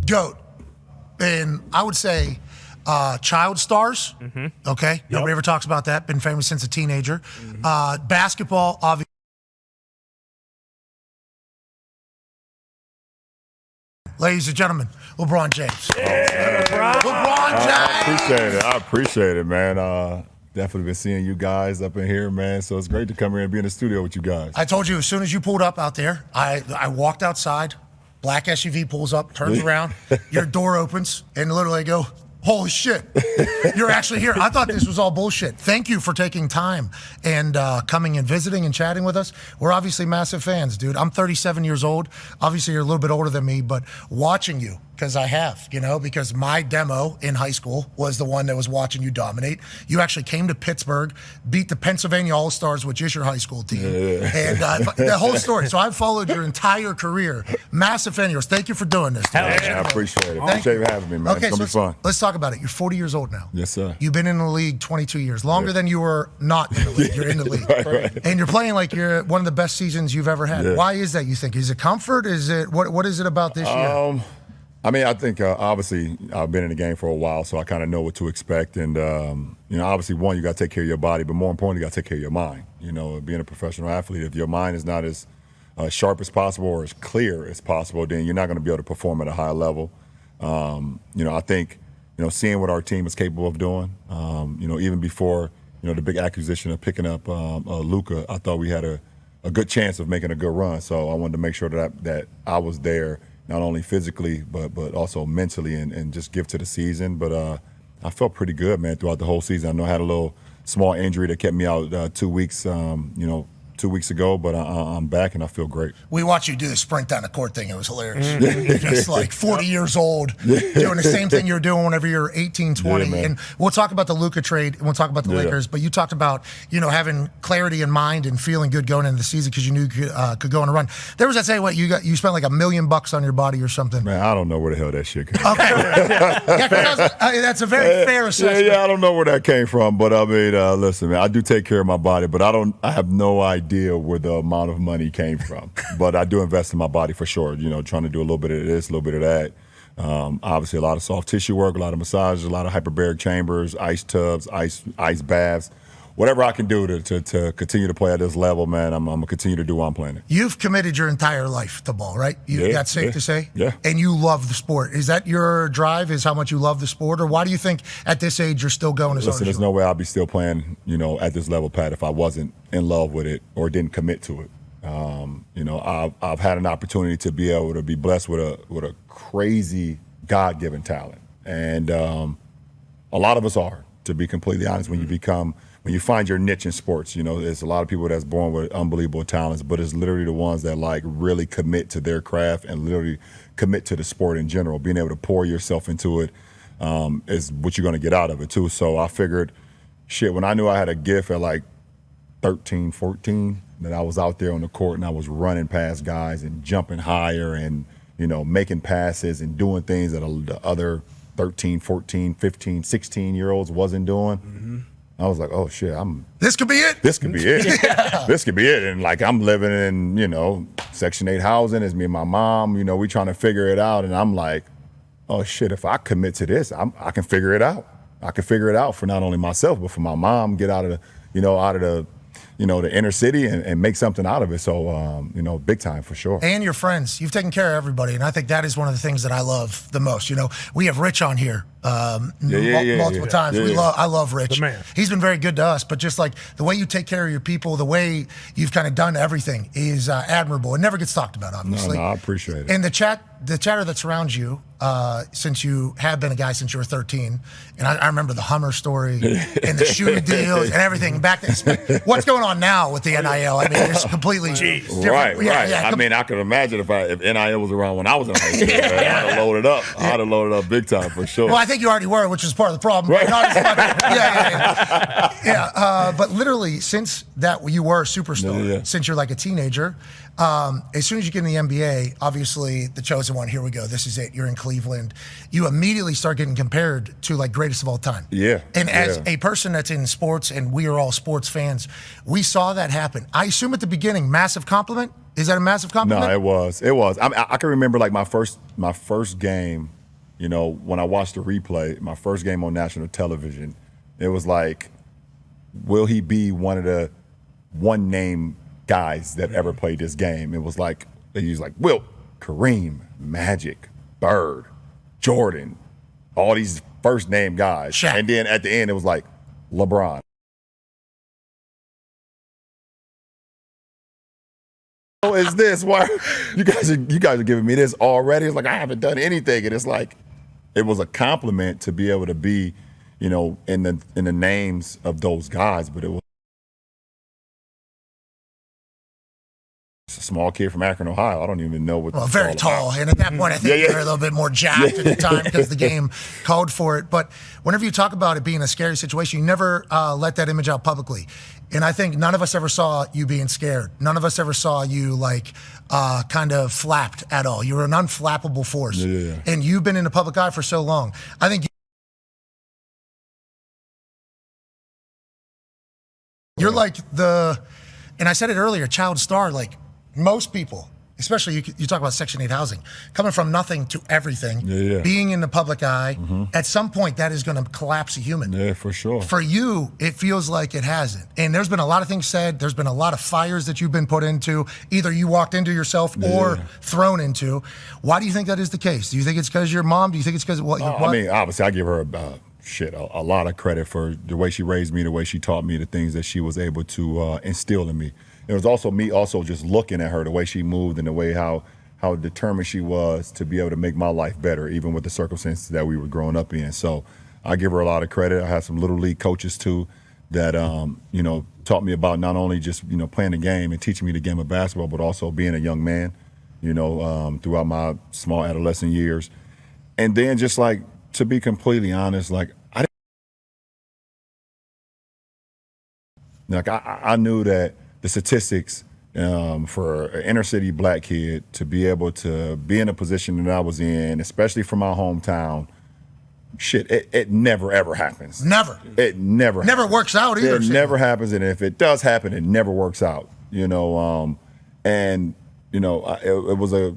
GOAT. And I would say child stars. Okay. Nobody ever talks about that. Been famous since a teenager. Basketball, obviously. Ladies and gentlemen, LeBron James. LeBron James. I appreciate it, man. Definitely been seeing you guys up in here, man. So it's great to come here and be in the studio with you guys. I told you as soon as you pulled up out there, I walked outside. Black SUV pulls up, turns around, your door opens, and literally I go, holy shit, you're actually here. I thought this was all bullshit. Thank you for taking time and coming and visiting and chatting with us. We're obviously massive fans, dude. I'm 37 years old. Obviously, you're a little bit older than me, but watching you, because I have, because my demo in high school was the one that was watching you dominate. You actually came to Pittsburgh, beat the Pennsylvania All-Stars, which is your high school team. And the whole story. So I've followed your entire career. Massive fan of yours. Thank you for doing this. I appreciate it. Appreciate you having me, man. Okay, it's going to be fun. Let's talk about it. You're 40 years old now. Yes, sir. You've been in the league 22 years, longer than you were not in the league. You're in the league. Right. And you're playing like you're one of the best seasons you've ever had. Why is that, you think? Is it comfort? Is it what is it about this year? I mean, I think obviously I've been in the game for a while, so I kind of know what to expect. And, obviously, one, you got to take care of your body, but more importantly, you got to take care of your mind. Being a professional athlete, if your mind is not as sharp as possible or as clear as possible, then you're not going to be able to perform at a high level. I think, seeing what our team is capable of doing, even before, the big acquisition of picking up Luka, I thought we had a good chance of making a good run. So I wanted to make sure that I was there, not only physically, but also mentally and just give to the season. But I felt pretty good, man, throughout the whole season. I know I had a little small injury that kept me out 2 weeks, 2 weeks ago, but I'm back and I feel great. We watched you do the sprint down the court thing. It was hilarious. Just like 40 years old, doing the same thing you were doing whenever you were 18, 20. And we'll talk about the Luka trade and we'll talk about the Lakers, but you talked about, having clarity in mind and feeling good going into the season because you knew you could go on a run. There was that saying, you spent like $1 million on your body or something. Man, I don't know where the hell that shit came from. Okay. That's a very fair assessment. Yeah, I don't know where that came from, but I mean, listen, man, I do take care of my body, but I have no idea where the amount of money came from. But I do invest in my body for sure, trying to do a little bit of this, a little bit of that. Obviously a lot of soft tissue work, a lot of massages, a lot of hyperbaric chambers, ice tubs, ice baths. Whatever I can do to continue to play at this level, man, I'm going to continue to do what I'm playing. You've committed your entire life to ball, right? That's safe to say? Yeah. And you love the sport. Is that your drive, is how much you love the sport? Or why do you think at this age you're still going as hard as you are? There's no way I'd be still playing, at this level, Pat, if I wasn't in love with it or didn't commit to it. I've had an opportunity to be able to be blessed with a crazy God-given talent. And a lot of us are, to be completely honest, when you find your niche in sports. There's a lot of people that's born with unbelievable talents, but it's literally the ones that really commit to their craft and literally commit to the sport in general. Being able to pour yourself into it is what you're going to get out of it too. So I figured, when I knew I had a gift at 13, 14, that I was out there on the court and I was running past guys and jumping higher and, making passes and doing things that the other 13, 14, 15, 16-year-olds wasn't doing. I was like, oh shit, this could be it. This could be it. This could be it. And I'm living in, Section 8 housing. It's me and my mom, we trying to figure it out. And I'm like, oh shit, if I commit to this, I can figure it out. I can figure it out for not only myself, but for my mom, get out of the, the inner city and make something out of it. So, big time for sure. And your friends. You've taken care of everybody. And I think that is one of the things that I love the most. We have Rich on here multiple times. I love Rich. The man. He's been very good to us, but just like the way you take care of your people, the way you've kind of done everything is admirable. It never gets talked about, obviously. No, I appreciate it. And the chatter that surrounds you, since you have been a guy since you were 13, and I remember the Hummer story and the shoe deals and everything back then. What's going on now with the NIL? I mean, it's completely different. Right. I mean, I could imagine if NIL was around when I was in high school, I'd have loaded up. I'd have loaded up big time for sure. Well, I think you already were, which is part of the problem. Right. Not as much. But literally, since that you were a superstar, since you're like a teenager, as soon as you get in the NBA, obviously the chosen one, here we go, this is it, you're in Cleveland, you immediately start getting compared to greatest of all time. Yeah. And as a person that's in sports, and we are all sports fans, we saw that happen. I assume at the beginning, massive compliment? Is that a massive compliment? No, it was. I can remember my first game You know, when I watched the replay, my first game on national television, it was like, will he be one of the one-name guys that ever played this game? It was like, they used like Wilt, Kareem, Magic, Bird, Jordan, all these first-name guys. Shaq. And then at the end, it was like LeBron. What is this? Why you guys are giving me this already? It's like I haven't done anything, and it's like it was a compliment to be able to be, you know, in the names of those guys, but it was a small kid from Akron, Ohio. I don't even know what. Well, very tall, and at that point, I think you were a little bit more jacked at the time because the game called for it. But whenever you talk about it being a scary situation, you never let that image out publicly. And I think none of us ever saw you being scared. None of us ever saw you like kind of flapped at all. You were an unflappable force, and you've been in the public eye for so long. I think you're like and I said it earlier, child star. Like most people, especially you talk about Section 8 housing, coming from nothing to everything, being in the public eye, at some point that is going to collapse a human. Yeah, for sure. For you, it feels like it hasn't. And there's been a lot of things said. There's been a lot of fires that you've bid into, either you walked into yourself or thrown into. Why do you think that is the case? Do you think it's because your mom? Do you think it's because what? I mean, obviously, I give her a lot of credit for the way she raised me, the way she taught me, the things that she was able to instill in me. It was also me also just looking at her, the way she moved and the way how determined she was to be able to make my life better, even with the circumstances that we were growing up in. So I give her a lot of credit. I had some little league coaches too that you know, taught me about not only just, you know, playing the game and teaching me the game of basketball, but also being a young man, you know, throughout my small adolescent years. And then just like, to be completely honest, like I knew that the statistics for an inner city black kid to be able to be in a position that I was in, especially from my hometown, it never ever happens. Never. It never works out either. It never happens, and if it does happen, it never works out. You know, and you know, it was a.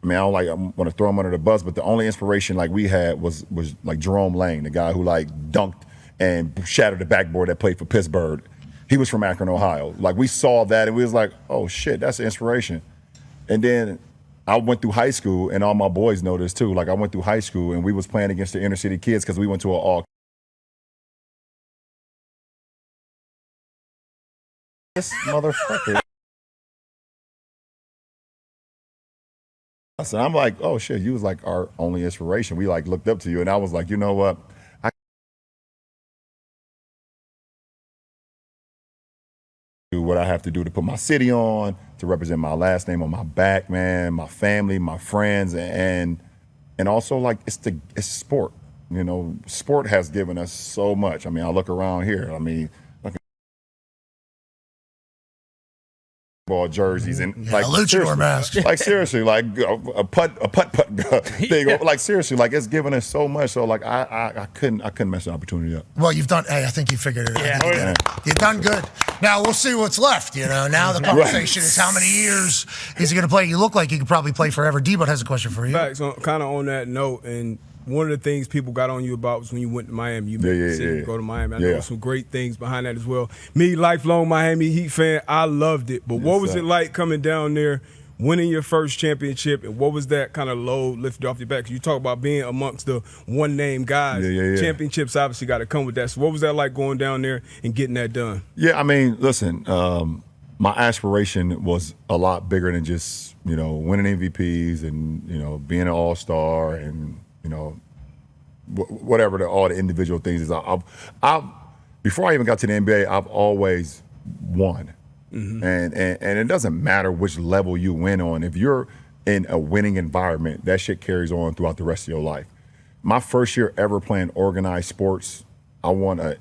I mean, I want to throw him under the bus, but the only inspiration like we had was like Jerome Lane, the guy who like dunked and shattered the backboard that played for Pittsburgh. He was from Akron, Ohio. Like we saw that and we was like, oh shit, that's an inspiration. And then I went through high school, and all my boys know this too. Like I went through high school and we was playing against the inner city kids because we went to an all. This motherfucker. So I'm like, oh shit, you was like our only inspiration. We like looked up to you, and I was like, you know what? I do what I have to do to put my city on, to represent my last name on my back, man, my family, my friends, and also like it's sport. You know, sport has given us so much. I mean, I look around here. I mean, ball jerseys and like luchador masks. Like seriously, like a putt thing. Like seriously, like it's given us so much. So like I couldn't mess the opportunity up. Well, you've done. Hey, I think you figured it out. You've done good. Now we'll see what's left. You know, now the conversation is how many years is he going to play? You look like you could probably play forever. Debo has a question for you. Facts. Kind of on that note, and one of the things people got on you about was when you went to Miami. You made the decision to go to Miami. I know some great things behind that as well. Me, lifelong Miami Heat fan, I loved it. But what was it like coming down there, winning your first championship, and what was that kind of load lifted off your back? 'Cause you talk about being amongst the one-name guys. Championships obviously got to come with that. So what was that like going down there and getting that done? Yeah, I mean, listen, my aspiration was a lot bigger than just, you know, winning MVPs and, you know, being an all-star and, you know, whatever all the individual things is. I've before I even got to the NBA, I've always won. And it doesn't matter which level you win on. If you're in a winning environment, that shit carries on throughout the rest of your life. My first year ever playing organized sports, I won a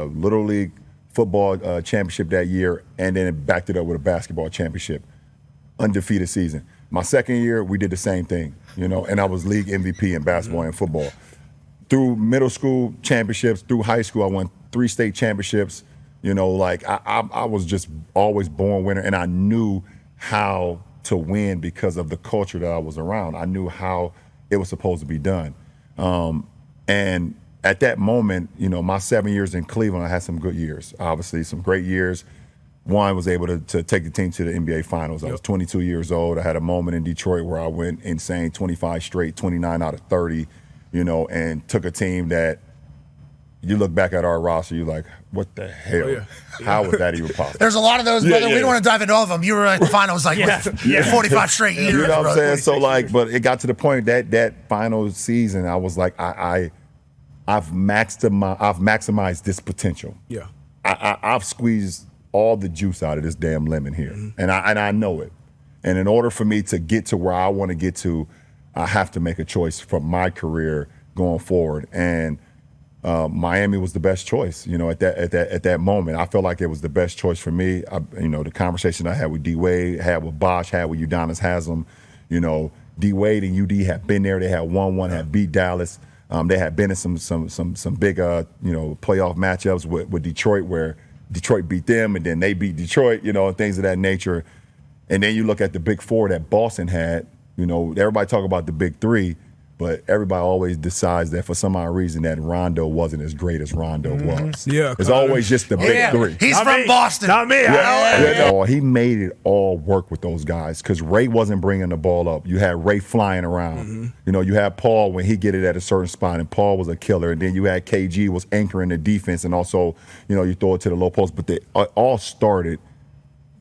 Little League football championship that year, and then backed it up with a basketball championship. Undefeated season. My second year, we did the same thing, you know, and I was league MVP in basketball and football. Through middle school championships, through high school, I won 3 state championships. You know, like I was just always born winner, and I knew how to win because of the culture that I was around. I knew how it was supposed to be done. And at that moment, you know, my 7 years in Cleveland, I had some good years, obviously some great years. One, was able to take the team to the NBA Finals. I was 22 years old. I had a moment in Detroit where I went insane, 25 straight, 29 out of 30, you know, and took a team that you look back at our roster, you're like, what the hell? How was that even possible? There's a lot of those, brother. We don't want to dive into all of them. You were at the finals like 45 straight years. You know what I'm saying? So, like, but it got to the point that final season, I was like, I've maximized this potential. Yeah. I've squeezed all the juice out of this damn lemon here, and I know it. And in order for me to get to where I want to get to, I have to make a choice for my career going forward. And Miami was the best choice, you know, at that moment. I felt like it was the best choice for me. You know, the conversation I had with D Wade, had with Bosh, had with Udonis Haslem. You know, D Wade and UD had been there. They had won, had beat Dallas. They had been in some big you know, playoff matchups with Detroit, where Detroit beat them and then they beat Detroit, you know, and things of that nature. And then you look at the big four that Boston had. You know, everybody talk about the big three, but everybody always decides that for some odd reason that Rondo wasn't as great as Rondo was. Yeah, it's always just the big three. He's not from Boston. Not me. No, he made it all work with those guys because Ray wasn't bringing the ball up. You had Ray flying around. You know, you had Paul when he get it at a certain spot, and Paul was a killer. And then you had KG was anchoring the defense, and also, you know, you throw it to the low post. But they all started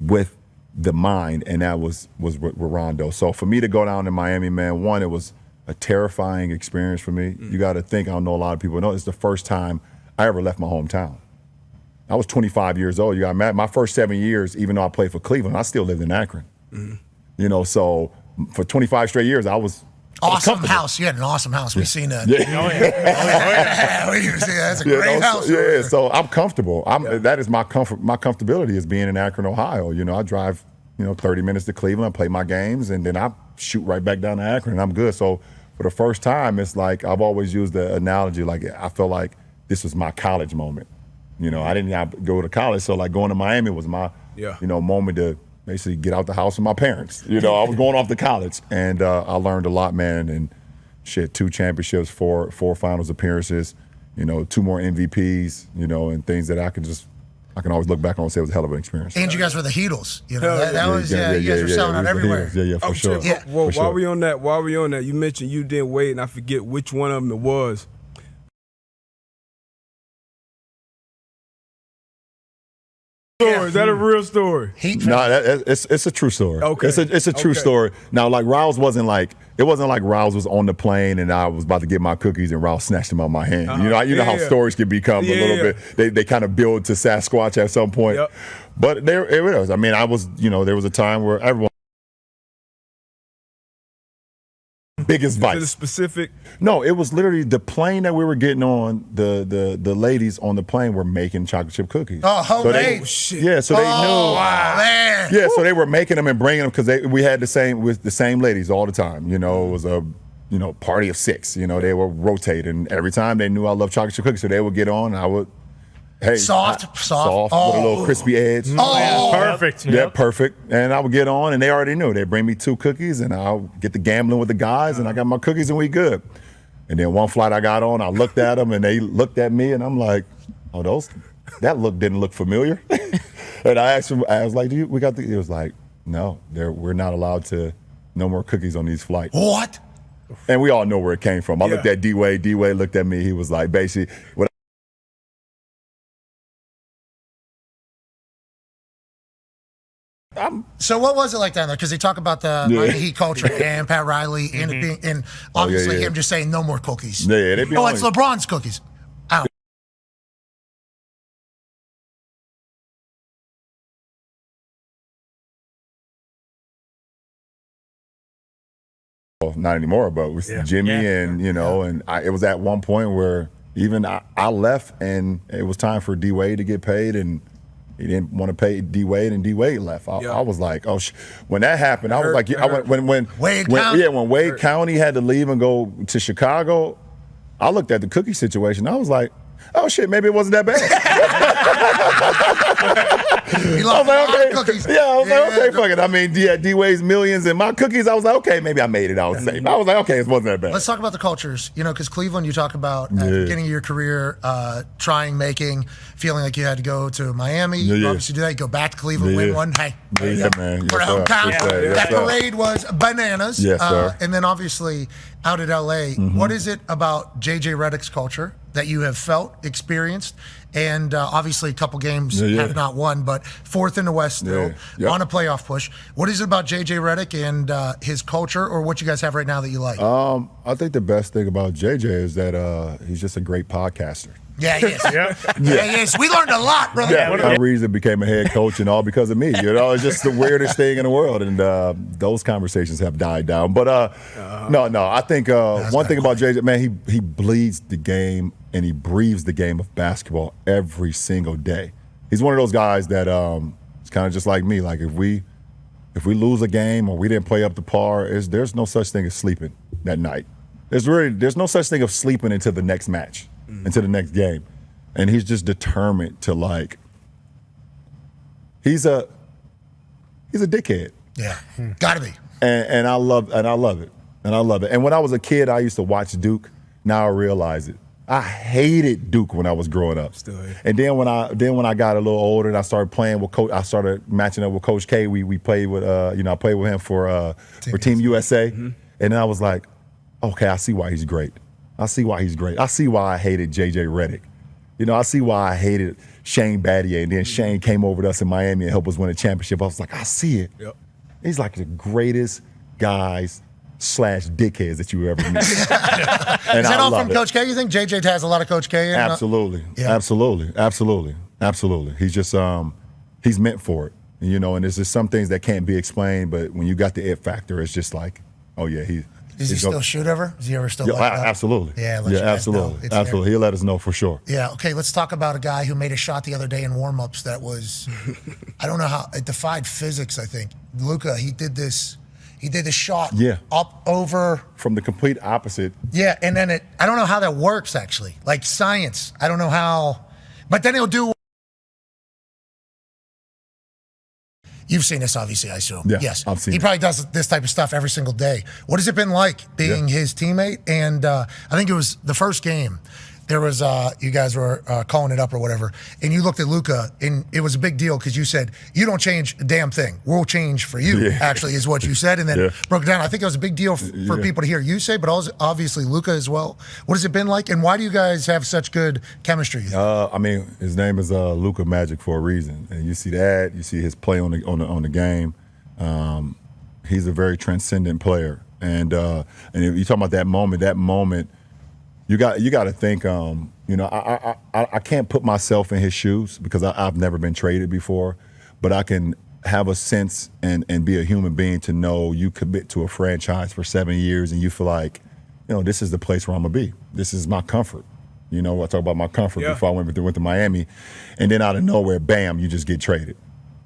with the mind, and that was with Rondo. So for me to go down to Miami, man, one, it was a terrifying experience for me. You got to think, I don't know a lot of people know, it's the first time I ever left my hometown. I was 25 years old. You got mad. My first 7 years, even though I played for Cleveland, I still lived in Akron. You know, so for 25 straight years, I was awesome house. You had an awesome house. We've seen that. That's a great house. So I'm comfortable. That is my comfort. My comfortability is being in Akron, Ohio. You know, I drive, you know, 30 minutes to Cleveland, play my games, and then I shoot right back down to Akron, and I'm good. So for the first time, it's like I've always used the analogy, like I felt like this was my college moment. You know, I didn't go to college, so like going to Miami was my, you know, moment to basically get out the house with my parents. You know, I was going off to college, and I learned a lot, man. And shit, 2 championships, 4 finals appearances, you know, 2 more MVPs, you know, and things that I can always look back on and say it was a hell of an experience. And you guys were the Heatles. You know, that was, you guys were selling out everywhere. For sure. Well, while we on that, you mentioned you didn't wait, and I forget which one of them it was. Is that a real story? No, it's a true story. Okay. It's a true story. Now, like, Rouse wasn't like Rouse was on the plane and I was about to get my cookies and Rouse snatched them out of my hand. You know how stories can become a little bit. They kind of build to Sasquatch at some point. But there it was. I mean, there was a time where everyone. Biggest vice. Is it specific? No, it was literally the plane that we were getting on. The ladies on the plane were making chocolate chip cookies. Oh, homemade. So they knew. Wow, man. Yeah, so they were making them and bringing them because we had the same ladies all the time. You know, it was a party of 6. You know, they were rotating every time. They knew I loved chocolate chip cookies, so they would get on. And I would. Hey, soft with a little crispy edge. Perfect. Yeah, perfect. And I would get on, and they already knew. They'd bring me 2 cookies, and I'll get the gambling with the guys, and I got my cookies, and we good. And then one flight I got on, I looked at them, and they looked at me, and I'm like, oh, that look didn't look familiar. And I asked him, I was like, we got the? He was like, no, we're not allowed to, no more cookies on these flights. What? And we all know where it came from. I looked at D-Wade. D-Wade looked at me. He was like, basically, what? So what was it like down there? Because they talk about the Miami Heat culture and Pat Riley and it being, and obviously him just saying no more cookies. Yeah, they be it's LeBron's cookies. Out. Not anymore, but with Jimmy and and it was at one point where even I left and it was time for D-Wade to get paid and. He didn't want to pay D-Wade, and D-Wade left. I was like, oh, when that happened, I was like, when Wade County had to leave and go to Chicago, I looked at the cookie situation. I was like, oh shit, maybe it wasn't that bad. He lost a lot of cookies. Yeah, I was like, okay, fuck it. I mean, D-Wade's millions and my cookies, I was like, okay, maybe I made it out safe. I was like, okay, it wasn't that bad. Let's talk about the cultures, because Cleveland, you talk about at the beginning of your career, feeling like you had to go to Miami. You obviously do that. You go back to Cleveland, win one. Hey, man. For the hometown. That parade was bananas. Yes, sir. And then obviously out at LA, what is it about JJ Redick's culture that you have felt, experienced, and obviously a couple games have not won, but fourth in the West still, on a playoff push. What is it about JJ Redick and his culture, or what you guys have right now that you like? I think the best thing about JJ is that he's just a great podcaster. Yeah, he is. He is. We learned a lot, brother. Yeah, one reason became a head coach and all because of me. It's just the weirdest thing in the world, and those conversations have died down. But no, I think one thing about JJ, man, he bleeds the game and he breathes the game of basketball every single day. He's one of those guys that it's kind of just like me. Like if we lose a game or we didn't play up to par, there's no such thing as sleeping that night. There's no such thing of sleeping into the next match. Into the next game. And he's just determined to he's a dickhead. Yeah. Gotta be. And I love it. And when I was a kid, I used to watch Duke. Now I realize it. I hated Duke when I was growing up. And then when I got a little older and I started playing with Coach, I started matching up with Coach K. We played with I played with him for Team USA. And then I was like, okay, I see why he's great. I see why he's great. I see why I hated J.J. Redick. I see why I hated Shane Battier. And then Shane came over to us in Miami and helped us win a championship. I was like, I see it. Yep. He's like the greatest guys / dickheads that you ever meet. Is that all from Coach K, you think? J.J. has a lot of Coach K in? Absolutely. Absolutely. He's just, he's meant for it. And there's just some things that can't be explained, but when you got the it factor, it's just like, oh yeah, Does he still shoot ever? Is he ever still like that? Absolutely. Yeah, absolutely. Absolutely. He'll let us know for sure. Yeah, okay, let's talk about a guy who made a shot the other day in warm-ups that was, I don't know how, it defied physics, I think. Luka, he did this shot up over. From the complete opposite. Yeah, and then I don't know how that works, actually. Like science, I don't know how, but then he'll do. You've seen this, obviously, I assume. Yeah, yes. I've seen He probably does this type of stuff every single day. What has it been like being his teammate? And I think it was the first game. There was, you guys were calling it up or whatever, and you looked at Luka, and it was a big deal because you said, you don't change a damn thing. We'll change for you, actually, is what you said, and then broke it down. I think it was a big deal for people to hear you say, but also, obviously Luka as well. What has it been like, and why do you guys have such good chemistry? His name is Luka Magic for a reason, and you see that. You see his play on the game. He's a very transcendent player, and if you talk about that moment. You got to think. I can't put myself in his shoes because I've never been traded before, but I can have a sense and be a human being to know you commit to a franchise for 7 years and you feel like, this is the place where I'm gonna be. This is my comfort. I talk about my comfort before I went to Miami, and then out of nowhere, bam, you just get traded.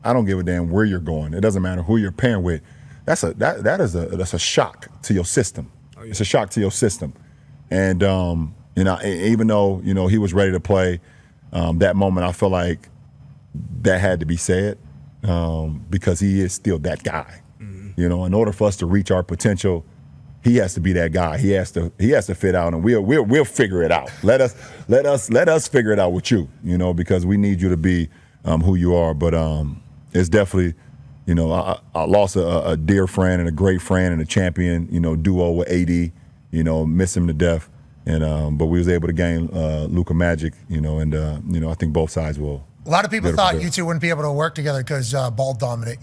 I don't give a damn where you're going. It doesn't matter who you're pairing with. That's a shock to your system. Oh, yeah. It's a shock to your system. And, even though, he was ready to play, that moment I feel like that had to be said because he is still that guy. Mm-hmm. In order for us to reach our potential, he has to be that guy. He has to fit out, and we'll figure it out. Let us figure it out with you, because we need you to be who you are. But it's definitely, I lost a dear friend and a great friend and a champion, duo with AD. Miss him to death, and but we was able to gain Luka Magic, and I think both sides will. A lot of people thought you two wouldn't be able to work together because ball dominant,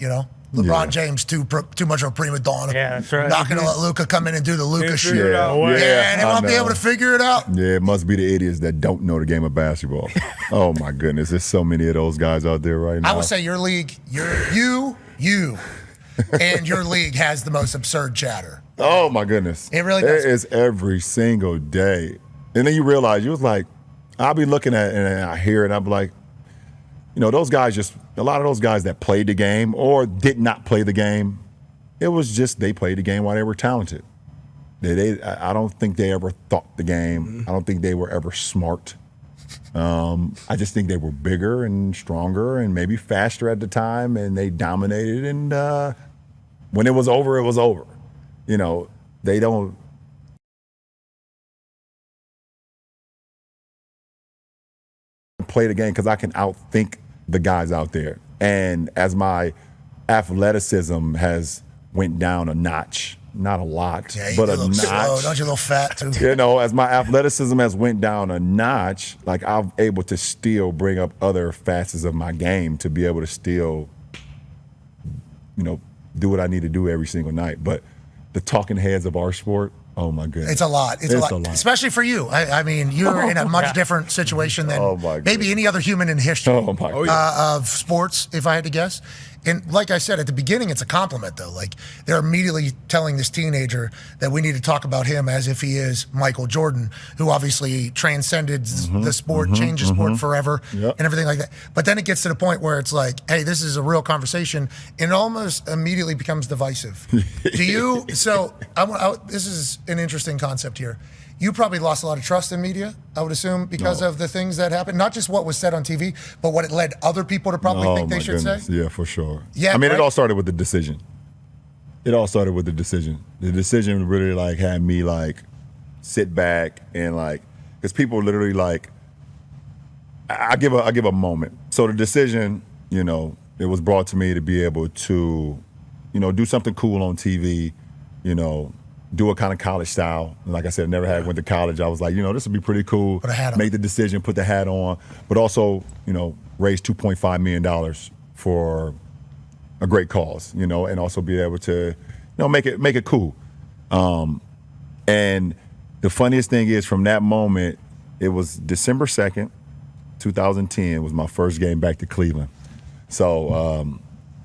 LeBron James too much of a prima donna. Yeah, that's right. Not gonna let Luka come in and do the Luka shit. And they won't be able to figure it out. Yeah, it must be the idiots that don't know the game of basketball. Oh my goodness, there's so many of those guys out there right now. I would say your league, you, and your league has the most absurd chatter. Oh my goodness. It really does. It is every single day. And then you realize, you was like, I'll be looking at it and I hear it and I'm like, those guys a lot of those guys that played the game or did not play the game, it was just they played the game while they were talented. I don't think they ever thought the game. I don't think they were ever smart. I just think they were bigger and stronger and maybe faster at the time, and they dominated. And when it was over, it was over. You know, they don't. Play the game because I can outthink the guys out there. And as my athleticism has went down a notch, not a lot, but a notch. Slow. Don't you a little fat too? You know, as my athleticism has went down a notch, like I'm able to still bring up other facets of my game to be able to still, you know, do what I need to do every single night. But the talking heads of our sport, oh my goodness. It's a lot. It's a lot. Especially for you. I mean, you're in a much different situation than maybe any other human in history of sports, if I had to guess. And like I said, at the beginning, it's a compliment, though. Like, they're immediately telling this teenager that we need to talk about him as if he is Michael Jordan, who obviously transcended the sport, changed the sport forever, and everything like that. But then it gets to the point where it's like, hey, this is a real conversation, and it almost immediately becomes divisive. Do you? So this is an interesting concept here. You probably lost a lot of trust in media, I would assume, because of the things that happened. Not just what was said on TV, but what it led other people to probably think they should say. Yeah, for sure. Yeah, I mean, it all started with the decision. It all started with the decision. The decision really like had me like sit back and like, because people literally like, I give a moment. So the decision, you know, it was brought to me to be able to, you know, do something cool on TV, you know, do a kind of college style. And like I said, I never had went to college. I was like, you know, this would be pretty cool. Put a hat on. Make the decision, put the hat on, but also, you know, raise $2.5 million for a great cause, you know, and also be able to, you know, make it cool. And the funniest thing is, from that moment, it was December 2nd, 2010 was my first game back to Cleveland. So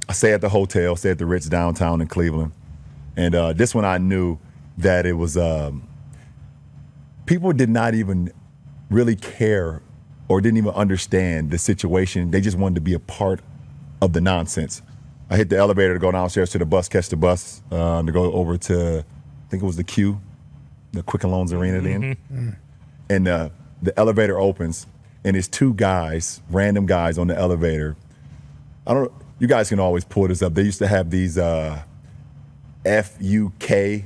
I stay at the hotel, stay at the Ritz downtown in Cleveland. And this one I knew that it was, people did not even really care or didn't even understand the situation. They just wanted to be a part of the nonsense. I hit the elevator to go downstairs to the bus, catch the bus, to go over to, I think it was the Q, the Quicken Loans Arena then. And the elevator opens, and it's two guys, random guys on the elevator. You guys can always pull this up. They used to have these FUKLBJ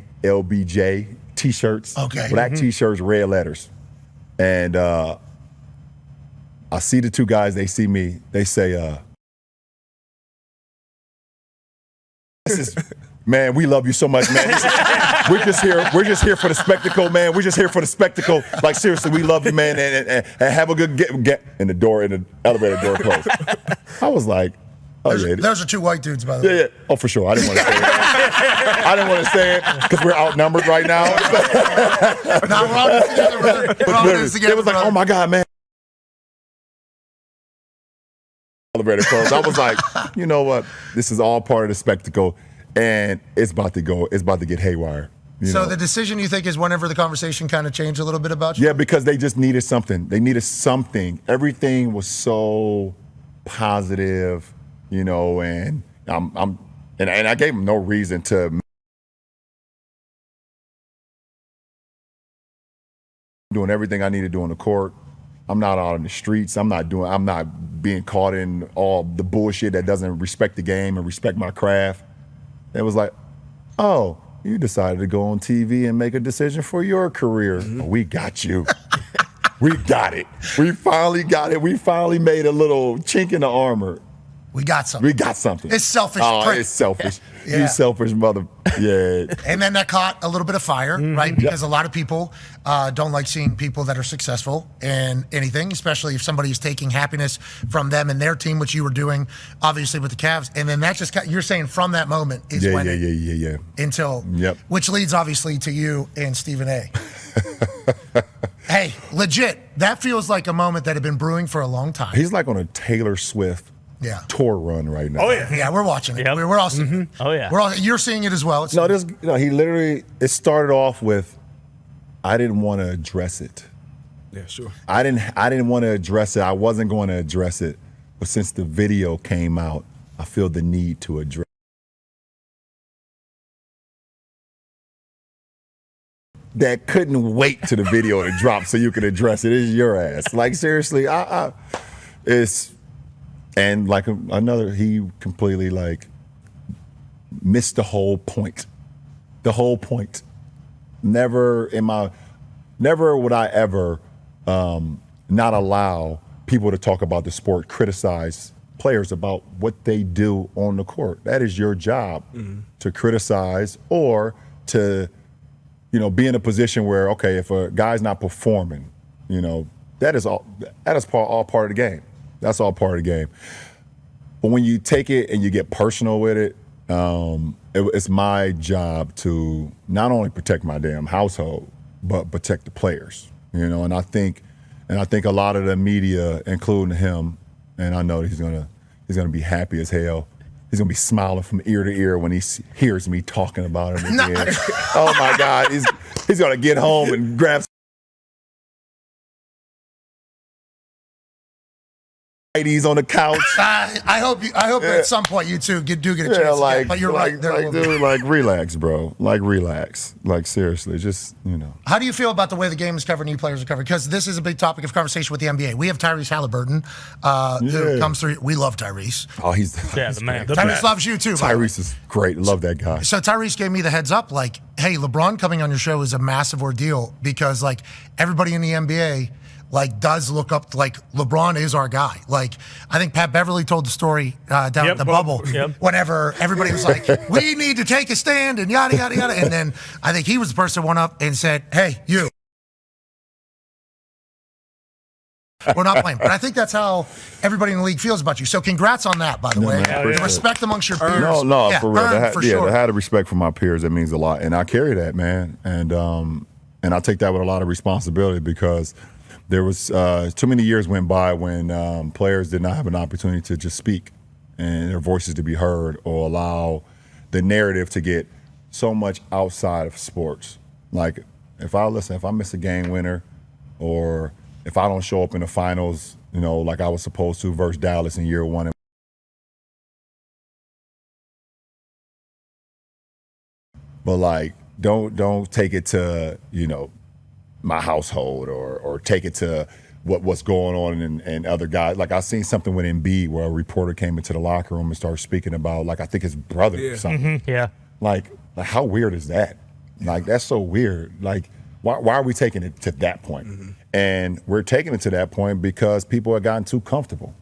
t-shirts, black t-shirts, red letters. And I see the two guys, they see me, they say, man, we love you so much, man. We're just here for the spectacle, man. We're just here for the spectacle. Like, seriously, we love you, man, and have a good get. And the elevator door closed. I was like, those are two white dudes, by the way. Yeah. Oh, for sure. I didn't want to say it. I didn't want to say it because we're outnumbered right now. No, we're all together, brother. We're all together. It was like, oh my God, man. Elevator closed. I was like, you know what? This is all part of the spectacle, and it's about to get haywire. So the decision, you think, is whenever the conversation kind of changed a little bit about you? Yeah, because they just needed something. They needed something. Everything was so positive. You know, and I gave him no reason to doing everything I need to do on the court. I'm not out on the streets. I'm not being caught in all the bullshit that doesn't respect the game and respect my craft. It was like, oh, you decided to go on TV and make a decision for your career. We got you. We got it. We finally got it. We finally made a little chink in the armor. We got something. It's selfish. Oh, it's selfish. Yeah. You selfish mother. Yeah. And then that caught a little bit of fire, right? Because a lot of people don't like seeing people that are successful in anything, especially if somebody is taking happiness from them and their team, which you were doing, obviously, with the Cavs. And then that just you're saying from that moment is when until, which leads obviously to you and Stephen A. Hey, legit, that feels like a moment that had been brewing for a long time. He's like on a Taylor Swift tour run right now. Oh yeah, we're watching it. Yep. We're all seeing it. Oh yeah, you're seeing it as well. He literally. It started off with, I didn't want to address it. Yeah, sure. I didn't want to address it. I wasn't going to address it, but since the video came out, I feel the need to address. that couldn't wait to the video to drop so you could address it is your ass. Like seriously, it's and like another, he completely like missed the whole point. The whole point. Never would I ever not allow people to talk about the sport, criticize players about what they do on the court. That is your job, to criticize or to, be in a position where, okay, if a guy's not performing, that is all part of the game. That's all part of the game. But when you take it and you get personal with it, it's my job to not only protect my damn household, but protect the players. And I think a lot of the media, including him, and I know that he's gonna be happy as hell. He's gonna be smiling from ear to ear when he hears me talking about him again. Oh my God, he's gonna get home and grab ladies on the couch. I hope at some point you two do get a chance. But you're right. Dude, relax, bro. Relax. Seriously, just How do you feel about the way the game is covered and you players are covered? Because this is a big topic of conversation with the NBA. We have Tyrese Halliburton, who comes through. We love Tyrese. Oh, he's the man. Tyrese loves you too. Tyrese is great. Love that guy. So Tyrese gave me the heads up, like, hey, LeBron coming on your show is a massive ordeal because like everybody in the NBA does look up, LeBron is our guy. I think Pat Beverly told the story down at the bubble whenever everybody was like, we need to take a stand and yada, yada, yada. And then I think he was the person who went up and said, hey, you. We're not playing. But I think that's how everybody in the league feels about you. So congrats on that, by the way. The respect amongst your peers. No, for real. Sure. To have the respect for my peers, that means a lot. And I carry that, man. And I take that with a lot of responsibility because there was too many years went by when players did not have an opportunity to just speak and their voices to be heard or allow the narrative to get so much outside of sports. Like if I miss a game winner or if I don't show up in the finals, like I was supposed to versus Dallas in year one. But don't take it to, my household or take it to what's going on and other guys. I seen something with Embiid where a reporter came into the locker room and started speaking about I think his brother or something. Like how weird is that? That's so weird. Why are we taking it to that point? And we're taking it to that point because people have gotten too comfortable.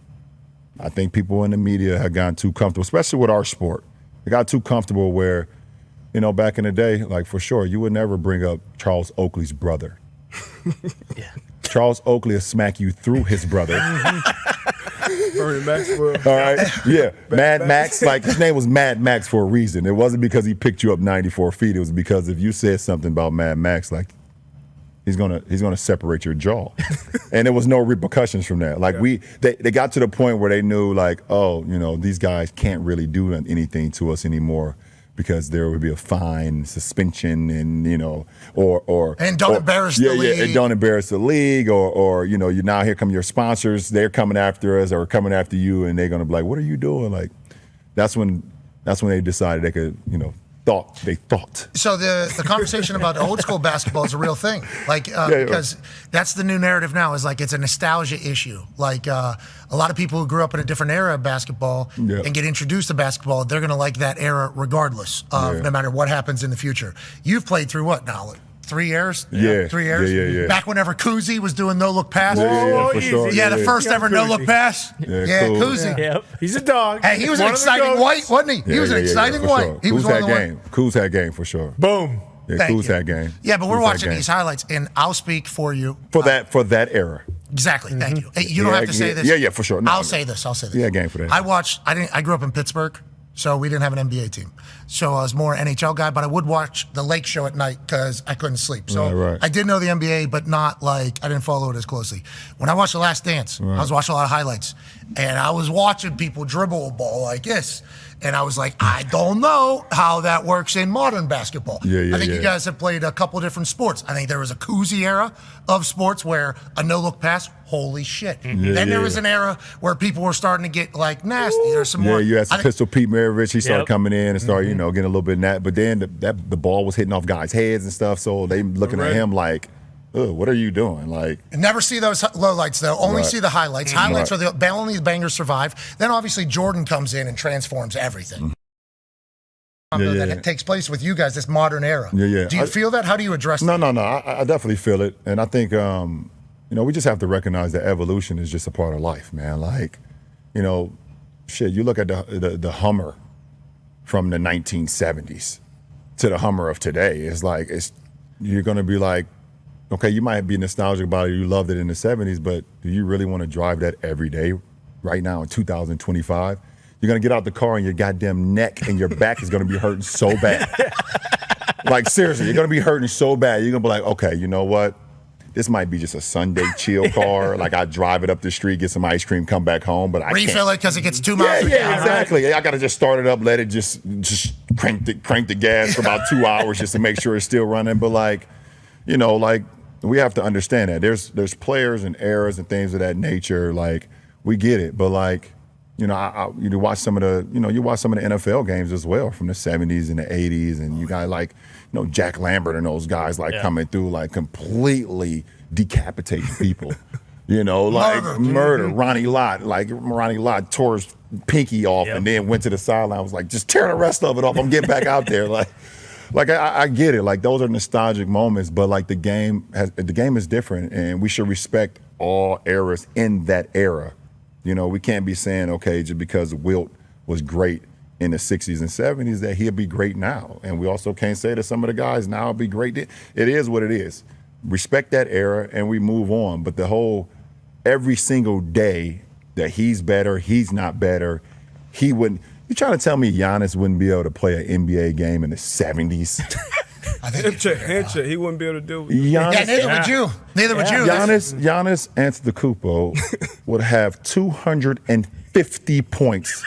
I think people in the media have gotten too comfortable, especially with our sport. They got too comfortable where, back in the day, for sure, you would never bring up Charles Oakley's brother. Charles Oakley will smack you through his brother. Bernie Maxwell. All right. Yeah. Mad Max. His name was Mad Max for a reason. It wasn't because he picked you up 94 feet. It was because if you said something about Mad Max, he's gonna separate your jaw. And there was no repercussions from that. They got to the point where they knew these guys can't really do anything to us anymore. Because there would be a fine, suspension, and don't embarrass the league. And don't embarrass the league, or you now here come your sponsors. They're coming after us or coming after you, and they're gonna be like, "What are you doing?" That's when they decided they could they thought. So the conversation about old school basketball is a real thing, because that's the new narrative now. Is it's a nostalgia issue. A lot of people who grew up in a different era of basketball and get introduced to basketball, they're going to like that era regardless of no matter what happens in the future. You've played through what now? 3 years? Yeah. 3 years? Yeah. Back whenever Kuzi was doing no-look pass. For sure. The first ever no-look pass. Kuzi. Yep. He's a dog. Hey, he was an exciting white, wasn't he? He was an exciting white. Sure. He was Kuz had game. Kuz had game for sure. Boom. Yeah, Thank Kuz you. had game. Yeah, but we're Kuz watching had these game. highlights, and I'll speak for you. For that era. Exactly. Thank you. Hey, you don't have to say this. Yeah, for sure. No, I'll say this. Yeah, game for that. I grew up in Pittsburgh, so we didn't have an NBA team. So I was more NHL guy, but I would watch the Lake Show at night because I couldn't sleep. So right. I did know the NBA, but not I didn't follow it as closely. When I watched The Last Dance, I was watching a lot of highlights, and I was watching people dribble a ball like this. And I was like, I don't know how that works in modern basketball. I think you guys have played a couple different sports. I think there was a koozie era of sports where a no-look pass, holy shit. Then there was an era where people were starting to get like nasty. There's some more. You had some Pistol Pete Maravich. He started coming in and started, you know, getting a little bit in that. But then the ball was hitting off guys' heads and stuff. So they looking at him like, ugh, what are you doing? Like, never see those lowlights though. Only see the highlights. Highlights are only the bangers survive. Then obviously Jordan comes in and transforms everything. That takes place with you guys, this modern era. Do you feel that? How do you address that? No. I definitely feel it, and I think you know, we just have to recognize that evolution is just a part of life, man. Like, you know, shit. You look at the Hummer from the 1970s to the Hummer of today. It's like you're gonna be like, okay, you might be nostalgic about it. You loved it in the 70s, but do you really want to drive that every day right now in 2025? You're going to get out the car and your goddamn neck and your back is going to be hurting so bad. Like, seriously, you're going to be hurting so bad. You're going to be like, okay, you know what? This might be just a Sunday chill car. Like, I drive it up the street, get some ice cream, come back home, but I can't. Refill it because it gets 2 miles. Yeah, exactly. I got to just start it up, let it just crank the gas for about 2 hours just to make sure it's still running. But, like, you know, like, we have to understand that there's players and eras and things of that nature. Like, we get it, but like, you know, you watch some of the NFL games as well from the 70s and the 80s, and you got like, you know, Jack Lambert and those guys like coming through like completely decapitating people. You know, like murder. Ronnie Lott tore his pinky off and then went to the sideline. I was like, just tear the rest of it off. I'm getting back out there. Like I get it. Like, those are nostalgic moments, but like the game is different, and we should respect all eras in that era. You know, we can't be saying, okay, just because Wilt was great in the 60s and 70s that he'll be great now. And we also can't say that some of the guys now will be great. It is what it is. Respect that era and we move on. But the whole every single day that he's better, he's not better, he wouldn't. You trying to tell me Giannis wouldn't be able to play an NBA game in the 70s? I think handshake. He wouldn't be able to do it. Neither would you. Neither would you. Giannis Antetokounmpo would have 250 points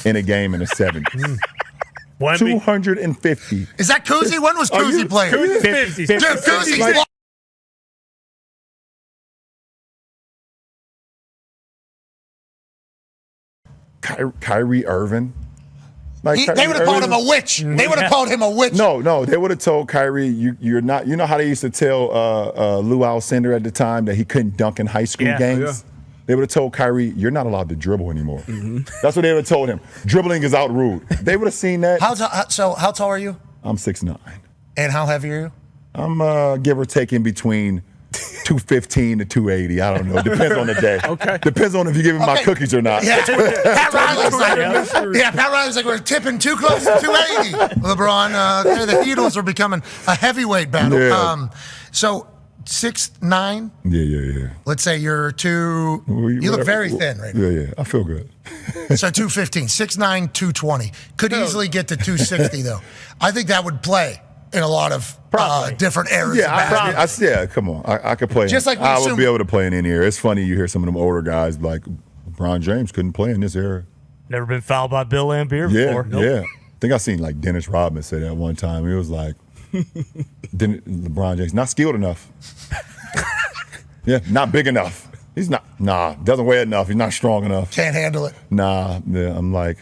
in a game in the 70s. 250. Is that Koozie? When was Koozie playing? 50. Dude, Koozie's Kyrie Irving. Like they would have called him a witch. They would have called him a witch. No, they would have told Kyrie, you're not. You know how they used to tell Lou Alcindor at the time that he couldn't dunk in high school games? Yeah. They would have told Kyrie, you're not allowed to dribble anymore. That's what they would have told him. Dribbling is out rude. They would have seen that. How tall are you? I'm 6'9". And how heavy are you? I'm give or take in between 215 to 280. I don't know. Depends on the day. Okay. Depends on if you give me my cookies or not. Yeah. Pat Riley's like, we're tipping too close to 280. LeBron, the Beatles are becoming a heavyweight battle. Yeah. So 6'9". Yeah. Let's say you're you look very thin right now. Yeah. I feel good. So 215, 6'9", 220. Could easily get to 260 though. I think that would play in a lot of different eras. Yeah, come on. I could play. Just like I would be able to play in any era. It's funny you hear some of them older guys like LeBron James couldn't play in this era. Never been fouled by Bill Laimbeer before. Nope. Yeah. I think I seen like Dennis Rodman say that one time. He was like, LeBron James not skilled enough. Yeah, not big enough. He's not. Nah, doesn't weigh enough. He's not strong enough. Can't handle it. Nah, I'm like.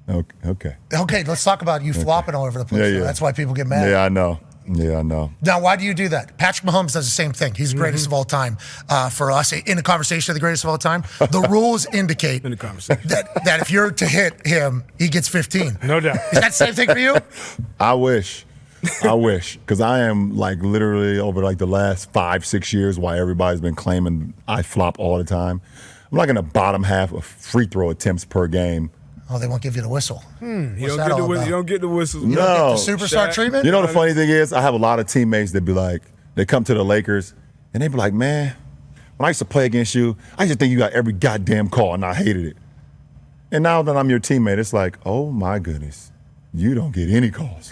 Okay, let's talk about you flopping all over the place. That's why people get mad. Yeah, I know. Now, why do you do that? Patrick Mahomes does the same thing. He's the greatest of all time for us. In a conversation of the greatest of all time, the rules indicate that if you're to hit him, he gets 15. No doubt. Is that the same thing for you? I wish. Because I am like literally over like the last 5-6 years why everybody's been claiming I flop all the time. I'm like in the bottom half of free throw attempts per game. Oh, they won't give you the whistle. You don't get the whistles. You don't get the superstar treatment? You know the funny thing is, I have a lot of teammates that be like, they come to the Lakers, and they be like, man, when I used to play against you, I used to think you got every goddamn call, and I hated it. And now that I'm your teammate, it's like, oh my goodness, you don't get any calls.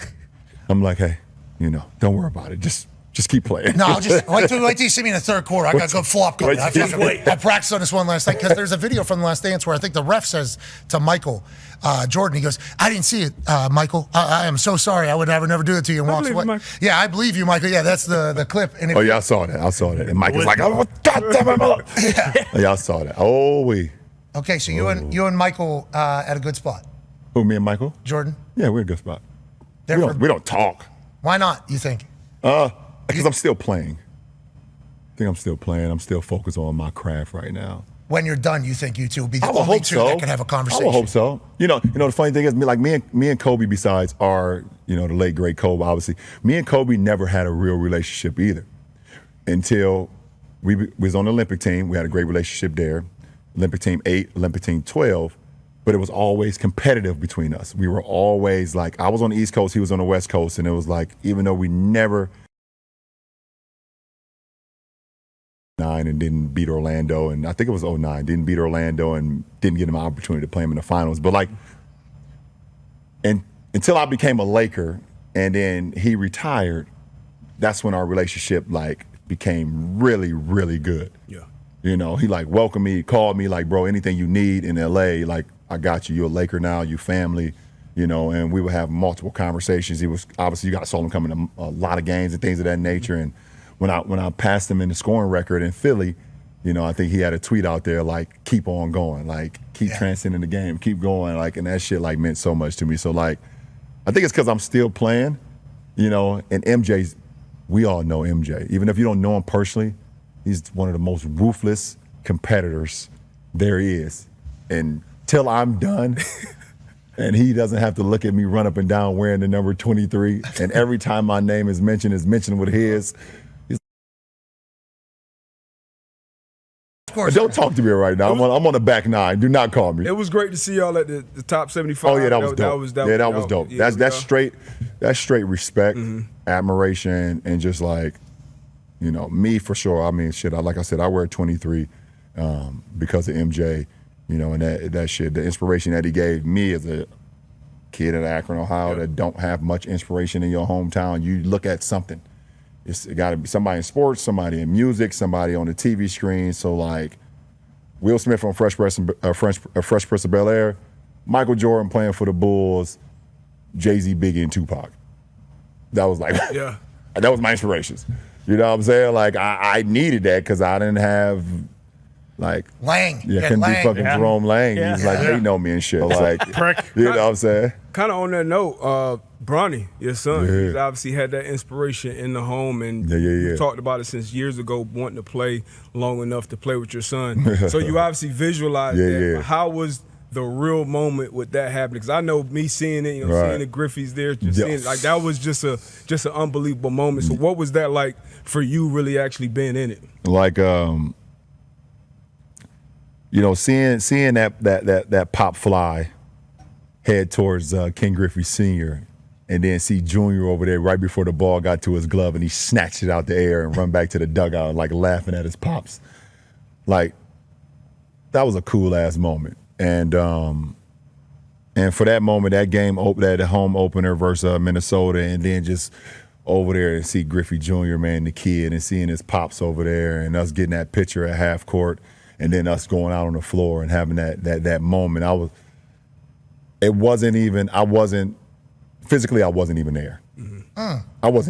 I'm like, hey, don't worry about it. Just Just keep playing. No, just wait till you see me in the third quarter. I got a good flop going. I practiced on this one last night because there's a video from The Last Dance where I think the ref says to Michael Jordan, he goes, "I didn't see it, Michael. I am so sorry. I would never do it to you." And walks away. Yeah, I believe you, Michael. Yeah, that's the clip. And I saw that. And Michael's like, "Oh, God damn it, mother!" Yeah, I saw that. Oh, we. Okay, so you and Michael at a good spot. Who, me and Michael? Jordan. Yeah, we're in a good spot. We don't talk. Why not? You think? Because I'm still playing. I think I'm still playing. I'm still focused on my craft right now. When you're done, you think you two will be the only two that can have a conversation? I would hope so. You know, the funny thing is, me and Kobe, besides our, the late great Kobe, obviously, me and Kobe never had a real relationship either. Until we was on the Olympic team. We had a great relationship there. Olympic team 8, Olympic team 12. But it was always competitive between us. We were always like, I was on the East Coast, he was on the West Coast, and it was like, even though we never and didn't beat Orlando, and I think it was 09, didn't beat Orlando and didn't get him an opportunity to play him in the finals. But and until I became a Laker and then he retired, that's when our relationship became really, really good. Yeah. He welcomed me, called me bro, anything you need in LA, I got you. You're a Laker now, you family, and we would have multiple conversations. He was obviously, you got saw him coming to a lot of games and things of that nature. And when I passed him in the scoring record in Philly, I think he had a tweet out there keep on going, keep transcending the game, keep going, and that shit meant so much to me. So I think it's because I'm still playing, and MJ's, we all know MJ. Even if you don't know him personally, he's one of the most ruthless competitors there is. And till I'm done, and he doesn't have to look at me run up and down wearing the number 23, and every time my name is mentioned with his. Of course. Don't talk to me right now. I'm on the back nine. Do not call me. It was great to see y'all at the top 75. Oh yeah, that was dope. That was dope. Yeah, that's straight respect, admiration, and just me for sure. I mean, shit. Like I said, I wear 23 because of MJ. And that shit, the inspiration that he gave me as a kid in Akron, Ohio, that don't have much inspiration in your hometown. You look at something. It got to be somebody in sports, somebody in music, somebody on the TV screen. So Will Smith on Fresh Prince of Bel-Air, Michael Jordan playing for the Bulls, Jay-Z, Biggie, and Tupac. That was that was my inspirations. You know what I'm saying? I needed that because I didn't have Lang. Yeah, couldn't be fucking Jerome Lang. Yeah. He's hating on me and shit. Prick. You know what I'm saying? Kind of on that note, Bronny, your son, he's obviously had that inspiration in the home, and we've talked about it since years ago, wanting to play long enough to play with your son. So you obviously visualized that. But how was the real moment with that happening? Because I know me seeing it, seeing the Griffeys there, just seeing it, that was just an unbelievable moment. So what was that like for you, really actually being in it? Seeing that pop fly head towards Ken Griffey Sr. and then see Junior over there right before the ball got to his glove and he snatched it out the air and run back to the dugout laughing at his pops. That was a cool ass moment. And for that moment, that game, that home opener versus Minnesota, and then just over there and see Griffey Jr., man, the kid, and seeing his pops over there and us getting that picture at half court. And then us going out on the floor and having that moment, I wasn't even there. I wasn't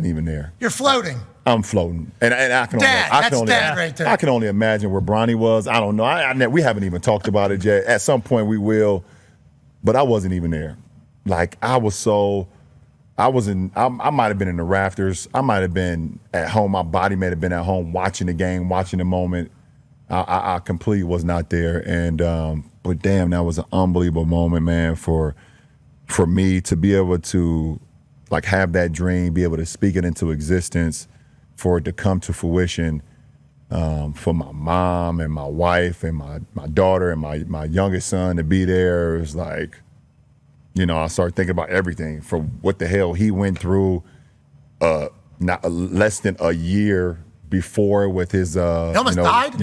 even there. You're floating. I'm floating, and I can right there. I can only imagine where Bronny was. I don't know. We haven't even talked about it yet. At some point we will, but I wasn't even there. I might have been in the rafters. I might have been at home. My body may have been at home watching the game, watching the moment. I completely was not there, and but damn, that was an unbelievable moment, man, for me to be able to have that dream, be able to speak it into existence, for it to come to fruition, for my mom and my wife and my daughter and my youngest son to be there. It was I started thinking about everything from what the hell he went through, not less than a year before with his he almost died?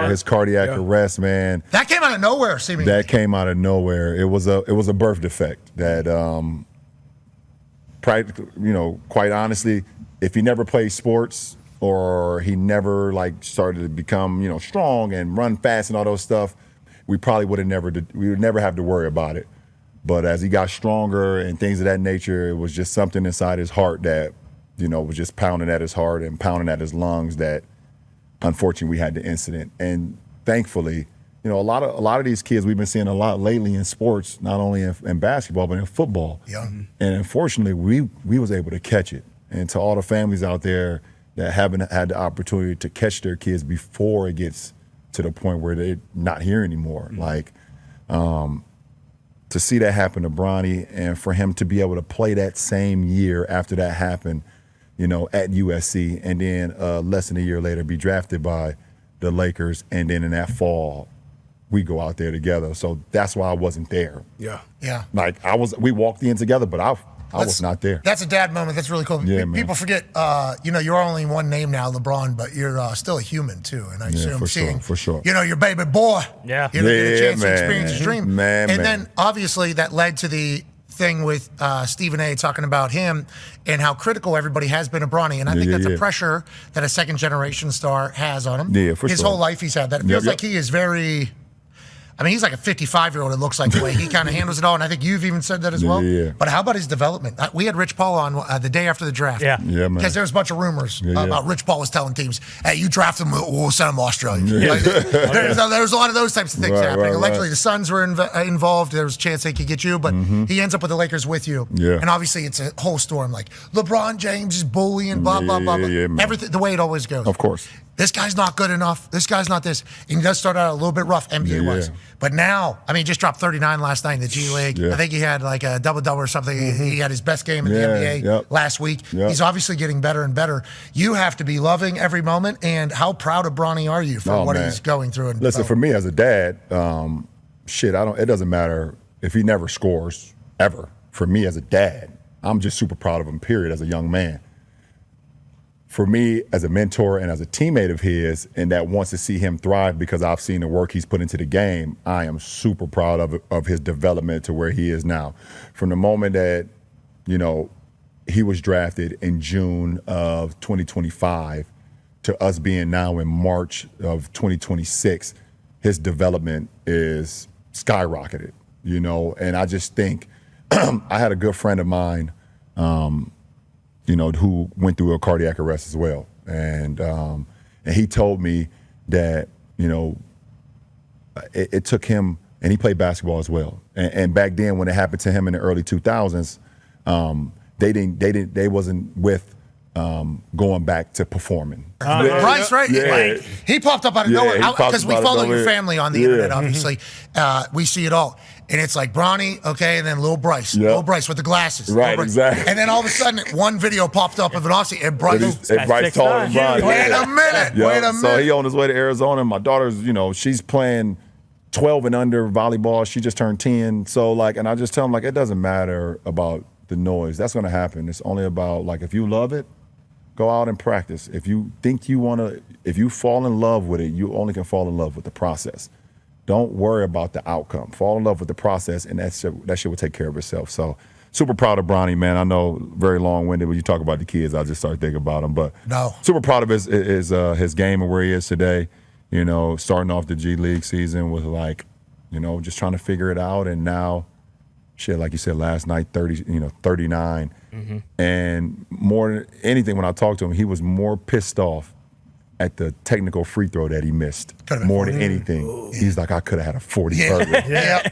His cardiac arrest, man. That came out of nowhere, seemingly. That came out of nowhere. It was a birth defect that quite honestly, if he never played sports or he never like started to become, you know, strong and run fast and all those stuff, we probably would never have to worry about it. But as he got stronger and things of that nature, it was just something inside his heart that, you know, was just pounding at his heart and pounding at his lungs that, unfortunately, we had the incident. And thankfully, you know, a lot of these kids we've been seeing a lot lately in sports, not only in basketball but in football. Yeah. And unfortunately, we was able to catch it. And to all the families out there that haven't had the opportunity to catch their kids before it gets to the point where they're not here anymore, like. To see that happen to Bronny and for him to be able to play that same year after that happened, you know, at USC, and then less than a year later be drafted by the Lakers, and then in that fall we go out there together. So that's why I wasn't there. Yeah. Yeah. Like we walked in together, but I was not there. That's a dad moment. That's really cool. Yeah, man. People forget, you know, you're only one name now, LeBron, but you're still a human too. And I assume seeing, for sure. you know, your baby boy, Yeah. you know, get a chance to man. experience his dream. Man. Then obviously that led to the thing with Stephen A. talking about him and how critical everybody has been of Bronny. And I think that's a pressure that a second generation star has on him. Yeah, for His sure. whole life he's had that. It feels like he is very... I mean, he's like a 55-year-old, it looks like, the way he kind of handles it all. And I think you've even said that as well. Yeah. But how about his development? We had Rich Paul on the day after the draft. Yeah. Yeah, man. Because there was a bunch of rumors about Rich Paul was telling teams, hey, you draft him, we'll send him to Australia. Like, there's a lot of those types of things happening. Allegedly, the Suns were involved. There was a chance they could get you, but he ends up with the Lakers with you. Yeah. And obviously, it's a whole storm. Like, LeBron James is bullying, blah, blah, blah. Yeah, man. Everything, the way it always goes. Of course. This guy's not good enough. This guy's not this. And he does start out a little bit rough, NBA-wise. But now, I mean, he just dropped 39 last night in the G League. I think he had like a double-double or something. He had his best game in the NBA last week. He's obviously getting better and better. You have to be loving every moment. And how proud of Bronny are you for what he's going through? And listen, for me as a dad, it doesn't matter if he never scores, ever. For me as a dad, I'm just super proud of him, period, as a young man. For me, as a mentor and as a teammate of his, and that wants to see him thrive because I've seen the work he's put into the game, I am super proud of his development to where he is now. From the moment that, you know, he was drafted in June of 2025 to us being now in March of 2026, his development is skyrocketed, you know. And I just think, I had a good friend of mine, you know, who went through a cardiac arrest as well. And he told me that, you know, it took him, and he played basketball as well. And back then when it happened to him in the early 2000s, they wasn't with going back to performing. Bryce, right? Yeah. Like, he popped up out of nowhere. Because we follow your family on the internet, obviously. We see it all. And it's like Bronny, okay, and then Lil Bryce. Lil Bryce with the glasses. Right, exactly. And then all of a sudden, one video popped up of an Aussie, and Bryce. And Bryce taller than Bronny. Wait a minute. Yep. Wait a minute. So he on his way to Arizona. And my daughter's, you know, she's playing 12 and under volleyball. She just turned 10. So, like, and I just tell him, like, it doesn't matter about the noise. That's going to happen. It's only about, like, if you love it, go out and practice. If you think you want to, if you fall in love with it, you only can fall in love with the process. Don't worry about the outcome. Fall in love with the process, and that shit will take care of itself. So, super proud of Bronny, man. I know very long-winded when you talk about the kids. I just start thinking about them, but super proud of his game and where he is today. You know, starting off the G League season with, like, you know, just trying to figure it out, and now, shit, like you said last night, 39. And more than anything, when I talked to him, he was more pissed off at the technical free throw that he missed. More than anything. Ooh. He's like, I could have had a 40 burger.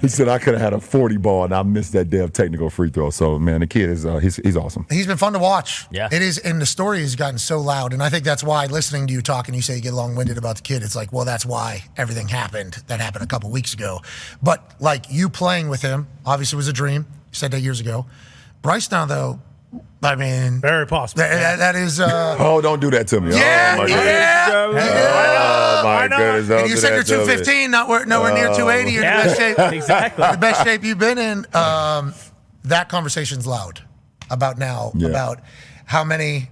He said, I could have had a 40 ball, and I missed that damn technical free throw. So, man, the kid is he's awesome. He's been fun to watch. Yeah. It is, and the story has gotten so loud, and I think that's why, listening to you talk, and you say you get long-winded about the kid, it's like, well, that's why everything happened. That happened a couple weeks ago. But, like, you playing with him, obviously was a dream. You said that years ago. Bryce now, though, I mean, very possible. That is. Oh, don't do that to me. Yeah, oh, my yeah. Oh my goodness! And you said you're 215, nowhere near 280. You're in the best shape. Exactly. The best shape you've been in. That conversation's loud about now. About how many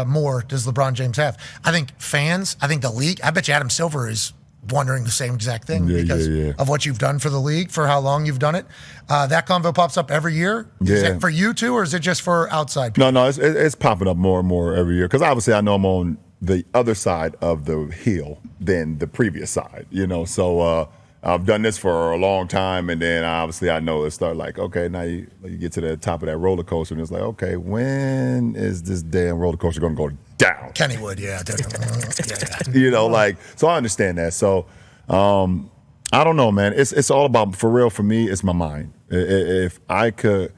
more does LeBron James have? I think fans. I think the league. I bet you Adam Silver is wondering the same exact thing Yeah, because yeah, yeah. of what you've done for the league, for how long you've done it. That convo pops up every year. Is Yeah. it for you too, or is it just for outside people? No, it's popping up more and more every year because obviously I know I'm on the other side of the hill than the previous side, you know. So I've done this for a long time, and then obviously I know it start like, okay, now you get to the top of that roller coaster, and it's like, okay, when is this damn roller coaster going to go down? Kennywood, yeah, definitely. You know, like, so I understand that. So I don't know, man. It's all about, for real, for me, it's my mind. If I could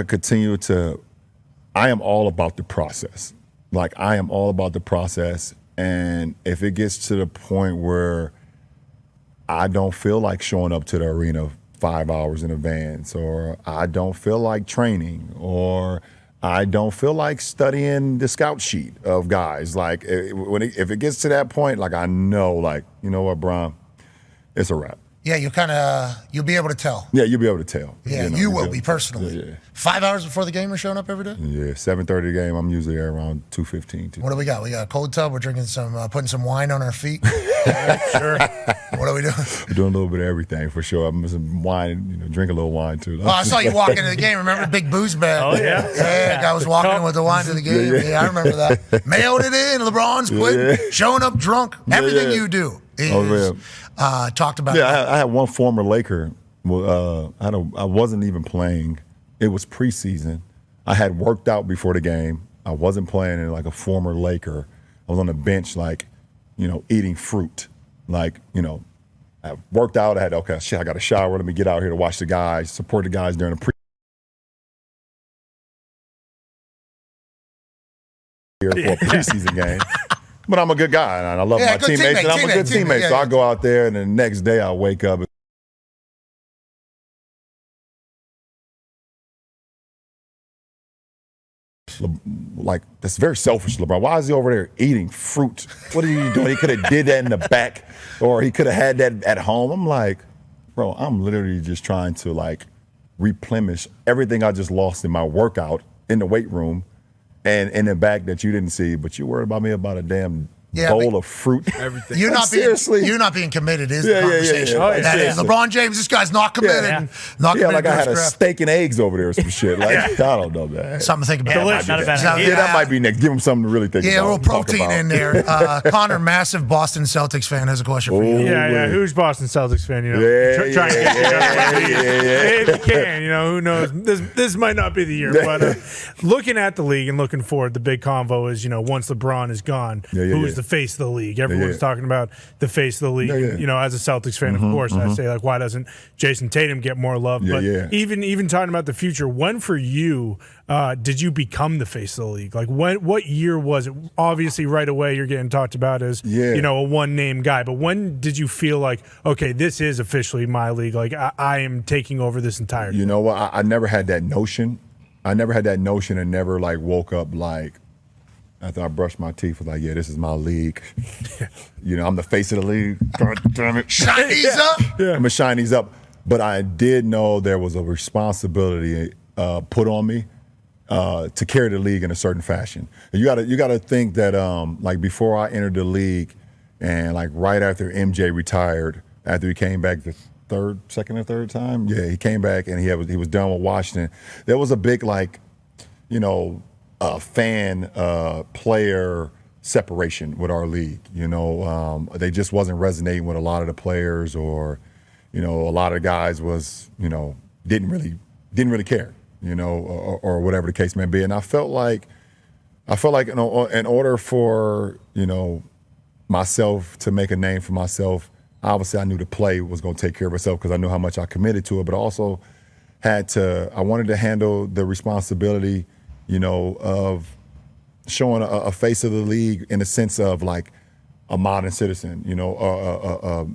continue to, I am all about the process. Like, I am all about the process. And if it gets to the point where I don't feel like showing up to the arena 5 hours in advance, or I don't feel like training, or I don't feel like studying the scout sheet of guys, like if it gets to that point, like I know, like, you know what, Brian, it's a wrap. Yeah, you'll be able to tell. Yeah, you'll be able to tell. Yeah, you will be personally. Yeah. 5 hours before the game, you're showing up every day? Yeah, 7:30 game. I'm usually there around 2:15. What do we got? We got a cold tub. We're drinking putting some wine on our feet. Sure. What are we doing? We're doing a little bit of everything for sure. I'm some wine, drink a little wine too. Oh, I saw you walk into the game. Remember the big booze bag? Oh, yeah. Yeah, the guy was walking in with the wine to the game. Yeah, I remember that. Mailed it in. LeBron's quit. Showing up drunk. Everything you do is talked about. Yeah, I had one former Laker. I wasn't even playing. It was preseason. I had worked out before the game. I wasn't playing, and like a former Laker, I was on the bench, like, eating fruit. Like, I worked out. I got a shower. Let me get out here to watch the guys, support the guys during the for a preseason game. But I'm a good guy, and I love my teammates, and I'm a good teammate. So I go out there, and the next day I wake up. Like, that's very selfish, LeBron. Why is he over there eating fruit? What are you doing? He could have did that in the back, or he could have had that at home. I'm like, bro, I'm literally just trying to, like, replenish everything I just lost in my workout in the weight room and in the back that you didn't see, but you worried about me about a damn bowl of fruit. Everything. You're not being committed is the conversation. That is LeBron James. This guy's not committed. Not committed. Like I had a steak and eggs over there or some shit. Like, I don't know, man. Something to think about. That might be next. Give him something to really think about. Yeah, a little protein in there. Connor, massive Boston Celtics fan, has a question for you. Yeah. Who's Boston Celtics fan? Try and get if you can. Who knows? This might not be the year, but looking at the league and looking forward, the big convo is, once LeBron is gone, who's the face of the league? Everyone's talking about the face of the league. As a Celtics fan, of course, I say, like, why doesn't Jason Tatum get more love? But even talking about the future, when for you did you become the face of the league? Like, what year was it? Obviously, right away you're getting talked about as a one-name guy. But when did you feel like, okay, this is officially my league? Like, I am taking over this entire. You know what? I never had that notion. And never like woke up like, after I brushed my teeth, was like, this is my league. I'm the face of the league. God damn it. Shine these up. I'm going to shine these up. But I did know there was a responsibility put on me to carry the league in a certain fashion. And you got to think that like before I entered the league, and like right after MJ retired, after he came back the second or third time, he came back and he was done with Washington. There was a big fan player separation with our league. They just wasn't resonating with a lot of the players, or a lot of guys was didn't really care, or whatever the case may be. And I felt like in order for myself to make a name for myself, obviously I knew the play was going to take care of itself because I knew how much I committed to it, but also I wanted to handle the responsibility of showing a face of the league in the sense of like a modern citizen,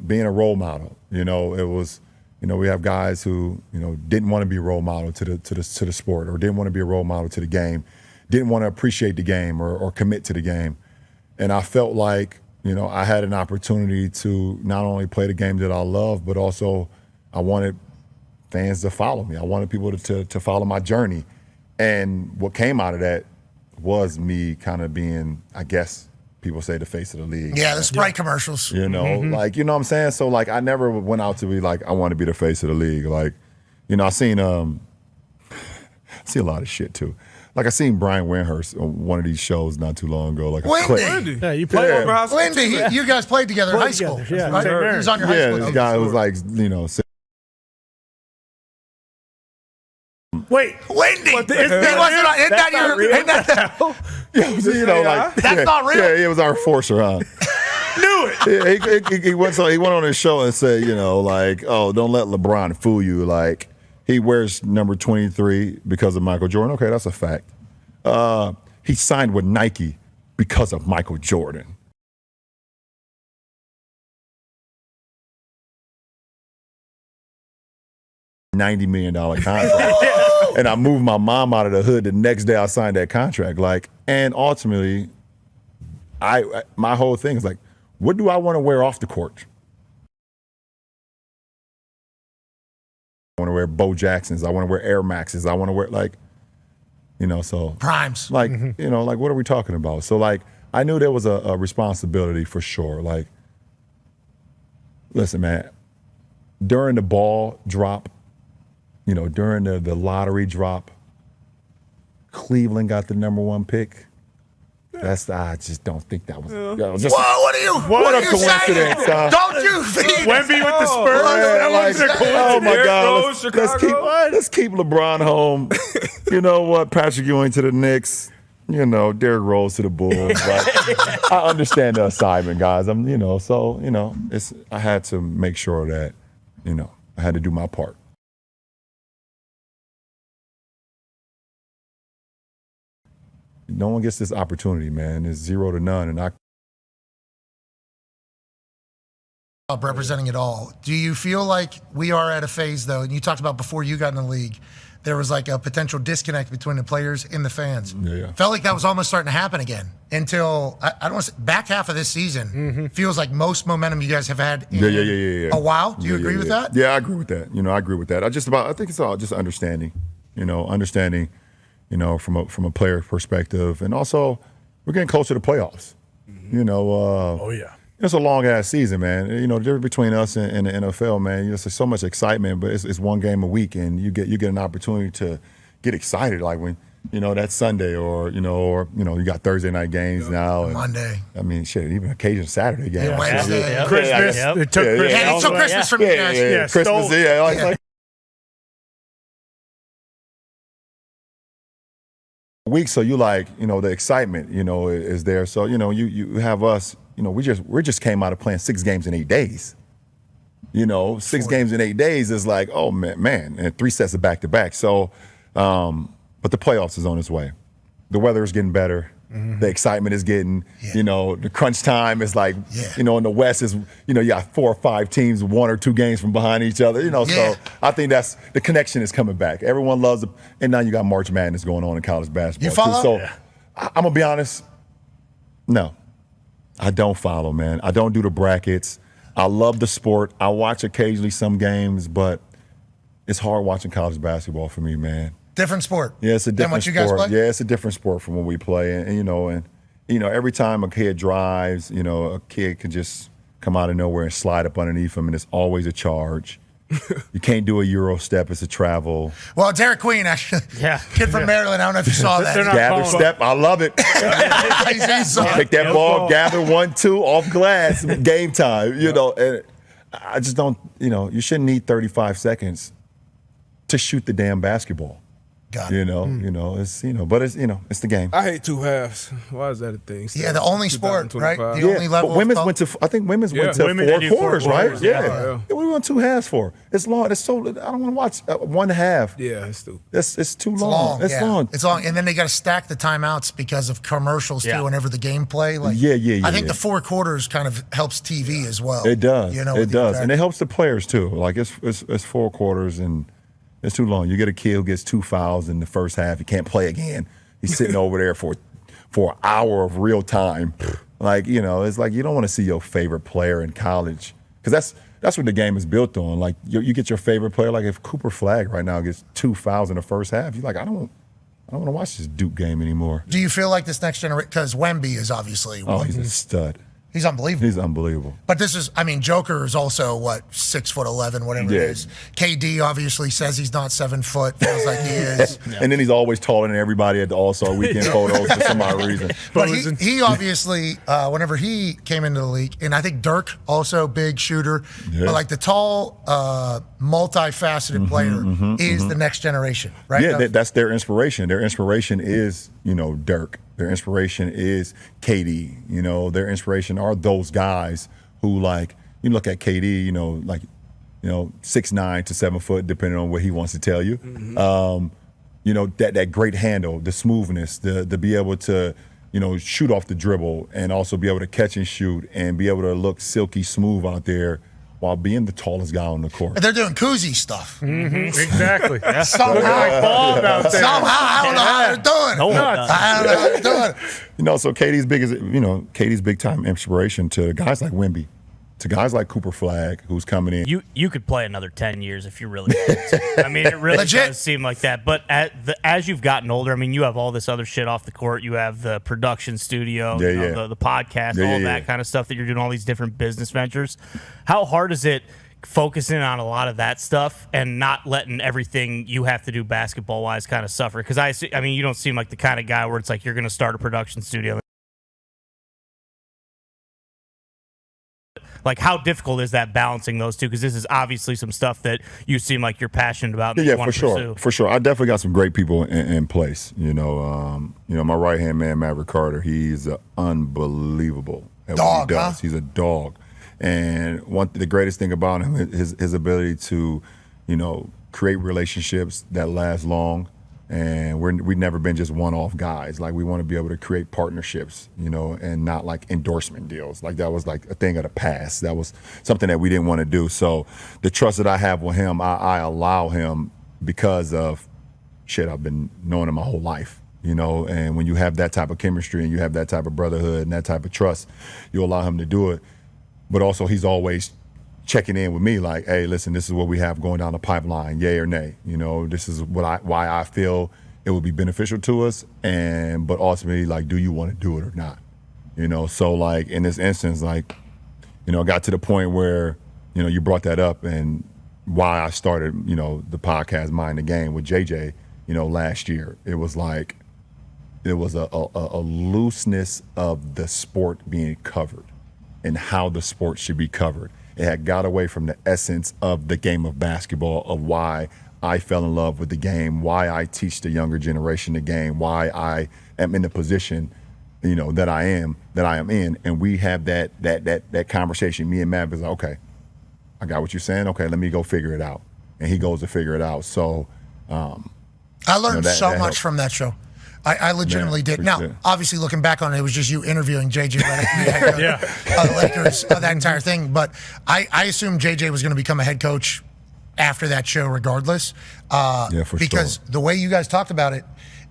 being a role model. It was, we have guys who, didn't want to be a role model to the sport, or didn't want to be a role model to the game, didn't want to appreciate the game or commit to the game. And I felt like, I had an opportunity to not only play the game that I love, but also I wanted fans to follow me. I wanted people to follow my journey. And what came out of that was me kind of being, I guess, people say the face of the league. Yeah, the Sprite commercials. You know, like, you know what I'm saying? So, like, I never went out to be like, I want to be the face of the league. Like, you know, I see a lot of shit too. Like, I seen Brian Windhurst on one of these shows not too long ago. Like a clip. Wendy. Yeah, you played over house. Wendy, you guys played together in high school. Yeah, right? same He was on your high Yeah, school this team. guy was like, you know, Wait, Wendy! What the He wasn't on, isn't that your, ain't that you know, like That's not real. Yeah, it was our enforcer, huh? knew it. Yeah, he went on his show and said, you know, like, oh, don't let LeBron fool you. Like, he wears number 23 because of Michael Jordan. Okay, that's a fact. He signed with Nike because of Michael Jordan. $90 million contract. And I moved my mom out of the hood. The next day I signed that contract. Like, and ultimately, my whole thing is like, what do I want to wear off the court? I want to wear Bo Jacksons. I want to wear Air Maxes. I want to wear, like, you know, so. Primes. Like, you know, like, what are we talking about? So, like, I knew there was a responsibility for sure. Like, listen, man, during the ball drop, you know, during the lottery drop, Cleveland got the #1 pick. I just don't think that was. Just, Whoa, what are you? What are you coincidence, saying? Don't you feed Wemby with the Spurs. Yeah, like, oh my God, Rose, let's keep LeBron home. You know what? Patrick Ewing to the Knicks. You know, Derrick Rose to the Bulls. Like, I understand the assignment, guys. I had to make sure that, you know, I had to do my part. No one gets this opportunity, man. It's 0 to none, and representing it all. Do you feel like we are at a phase, though, and you talked about before you got in the league, there was like a potential disconnect between the players and the fans. Yeah. Felt like that was almost starting to happen again until, I don't want to say, back half of this season feels like most momentum you guys have had in a while. Do you agree with that? Yeah, I agree with that. You know, I agree with that. I think it's all just understanding, from a player perspective. And also, we're getting closer to playoffs. You know, Oh, yeah. it's a long ass season, man. You know, the difference between us and the NFL, man. There's so much excitement, but it's one game a week, and you get an opportunity to get excited, like when that Sunday, or you got Thursday night games now, and Monday. I mean, shit, even occasion Saturday games. Yeah, Wednesday. Yeah. Christmas. Yeah. They took Christmas. Yeah, they took Christmas from you guys. Yeah, Christmas, stole- like week, so you like, the excitement, is there. So, you have us, we just came out of playing 6 games in 8 days. 6 games in 8 days is like, oh man, and 3 sets of back-to-back. So, but the playoffs is on its way. The weather is getting better. The excitement is getting, the crunch time is like, in the West is, you got 4 or 5 teams, 1 or 2 games from behind each other, so I think that's, the connection is coming back. Everyone loves it. And now you got March Madness going on in college basketball. You follow? Too. So I'm going to be honest. No, I don't follow, man. I don't do the brackets. I love the sport. I watch occasionally some games, but it's hard watching college basketball for me, man. Different sport. Yeah, it's a different than what you guys sport. play? Yeah, it's a different sport from what we play. And every time a kid drives, a kid can just come out of nowhere and slide up underneath him, and it's always a charge. You can't do a Euro step, it's a travel. Well, Derek Queen, actually, kid from Maryland, I don't know if you saw that. Gather step, I love it. Pick that ball, gather 1-2 off glass, game time. And I just don't, you shouldn't need 35 seconds to shoot the damn basketball. Got it. But it's the game. I hate 2 halves. Why is that a thing? Yeah, the only sport, right? The 2025. only level. But women's went to, I think women's went to Women 4 did 4 quarters, quarters, right? yeah. What do we want 2 halves for? It's long. It's so, I don't want to watch 1 half. Yeah, it's stupid. It's too It's long. long. It's long. It's long. And then they got to stack the timeouts because of commercials, too, whenever the gameplay. Like, Yeah. I think the 4 quarters kind of helps TV as well. It does. It does. And it it helps the players, too. Like, it's 4 quarters, and it's too long. You get a kid who gets 2 fouls in the first half. He can't play again. He's sitting over there for an hour of real time. Like, it's like you don't want to see your favorite player in college, because that's what the game is built on. Like, you get your favorite player. Like, if Cooper Flagg right now gets 2 fouls in the first half, you're like, I don't I don't want to watch this Duke game anymore. Do you feel like this next generation, because Wemby is obviously he's a stud. He's unbelievable. He's unbelievable. But this is, I mean, Joker is also, 6'11", whatever it is. KD obviously says he's not 7 foot. Feels like he is. And then he's always taller than everybody at the All-Star Weekend photos for some odd reason. But he obviously, whenever he came into the league, and I think Dirk, also big shooter, but like the tall, multifaceted player is the next generation, right? Yeah, that's their inspiration. Their inspiration is, Dirk. Their inspiration is KD. Their inspiration are those guys who, like, you look at KD, 6'9" to 7 foot, depending on what he wants to tell you. That great handle, the smoothness, the be able to, shoot off the dribble and also be able to catch and shoot and be able to look silky smooth out there while being the tallest guy on the court. And they're doing koozie stuff. Exactly. Somehow, I don't know how they're doing it. I don't know how they're doing it. So KD's big time inspiration to guys like Wemby, to guys like Cooper Flagg, who's coming in. You could play another 10 years if you really wanted to. I mean, it really does seem like that. But as you've gotten older, I mean, you have all this other shit off the court. You have the production studio, the podcast, all that kind of stuff that you're doing, all these different business ventures. How hard is it focusing on a lot of that stuff and not letting everything you have to do basketball-wise kind of suffer? Because, I mean, you don't seem like the kind of guy where it's like you're going to start a production studio. Like, how difficult is that balancing those two? Because this is obviously some stuff that you seem like you're passionate about. And for sure. I definitely got some great people in place. My right hand man, Maverick Carter, he's unbelievable at what he does. Huh? He's a dog, and the greatest thing about him is his ability to, create relationships that last long. And we've never been just one-off guys. Like, we want to be able to create partnerships, and not like endorsement deals. Like, that was like a thing of the past. That was something that we didn't want to do. So the trust that I have with him, I allow him because of shit I've been knowing him my whole life, And when you have that type of chemistry and you have that type of brotherhood and that type of trust, you allow him to do it. But also, he's always checking in with me like, hey, listen, this is what we have going down the pipeline, yay or nay. This is why I feel it would be beneficial to us, but ultimately, like, do you want to do it or not? So like in this instance, like, I got to the point where, you brought that up and why I started, the podcast Mind the Game with JJ, last year. It was like, it was a looseness of the sport being covered and how the sport should be covered. It had got away from the essence of the game of basketball, of why I fell in love with the game, why I teach the younger generation the game, why I am in the position, that I am in. And we have that conversation. Me and Matt is like, okay, I got what you're saying. Okay, let me go figure it out. And he goes to figure it out. So I learned so much from that show. I legitimately did. Now, obviously, looking back on it, it was just you interviewing JJ Redick, the Lakers, that entire thing. But I assumed JJ was going to become a head coach after that show, regardless. Because the way you guys talked about it,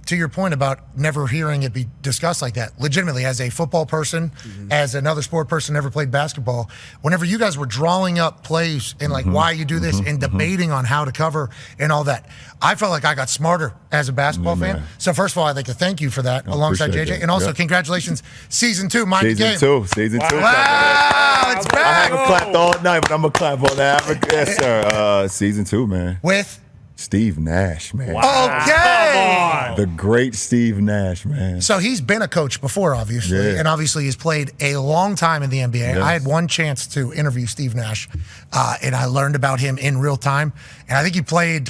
to your point about never hearing it be discussed like that, legitimately, as a football person, as another sport person, never played basketball, whenever you guys were drawing up plays and like why you do this and debating on how to cover and all that, I felt like I got smarter as a basketball fan. So first of all, I'd like to thank you for that alongside JJ. That. And also, congratulations, season 2, Mind the Game. Season 2. Wow, it's back. I haven't clapped all night, but I'm going to clap on that. Yes, sir. Season 2, man. With? Steve Nash, man. Wow. Okay. The great Steve Nash, man. So he's been a coach before, obviously, and obviously he's played a long time in the NBA. Yes. I had one chance to interview Steve Nash, and I learned about him in real time. And I think he played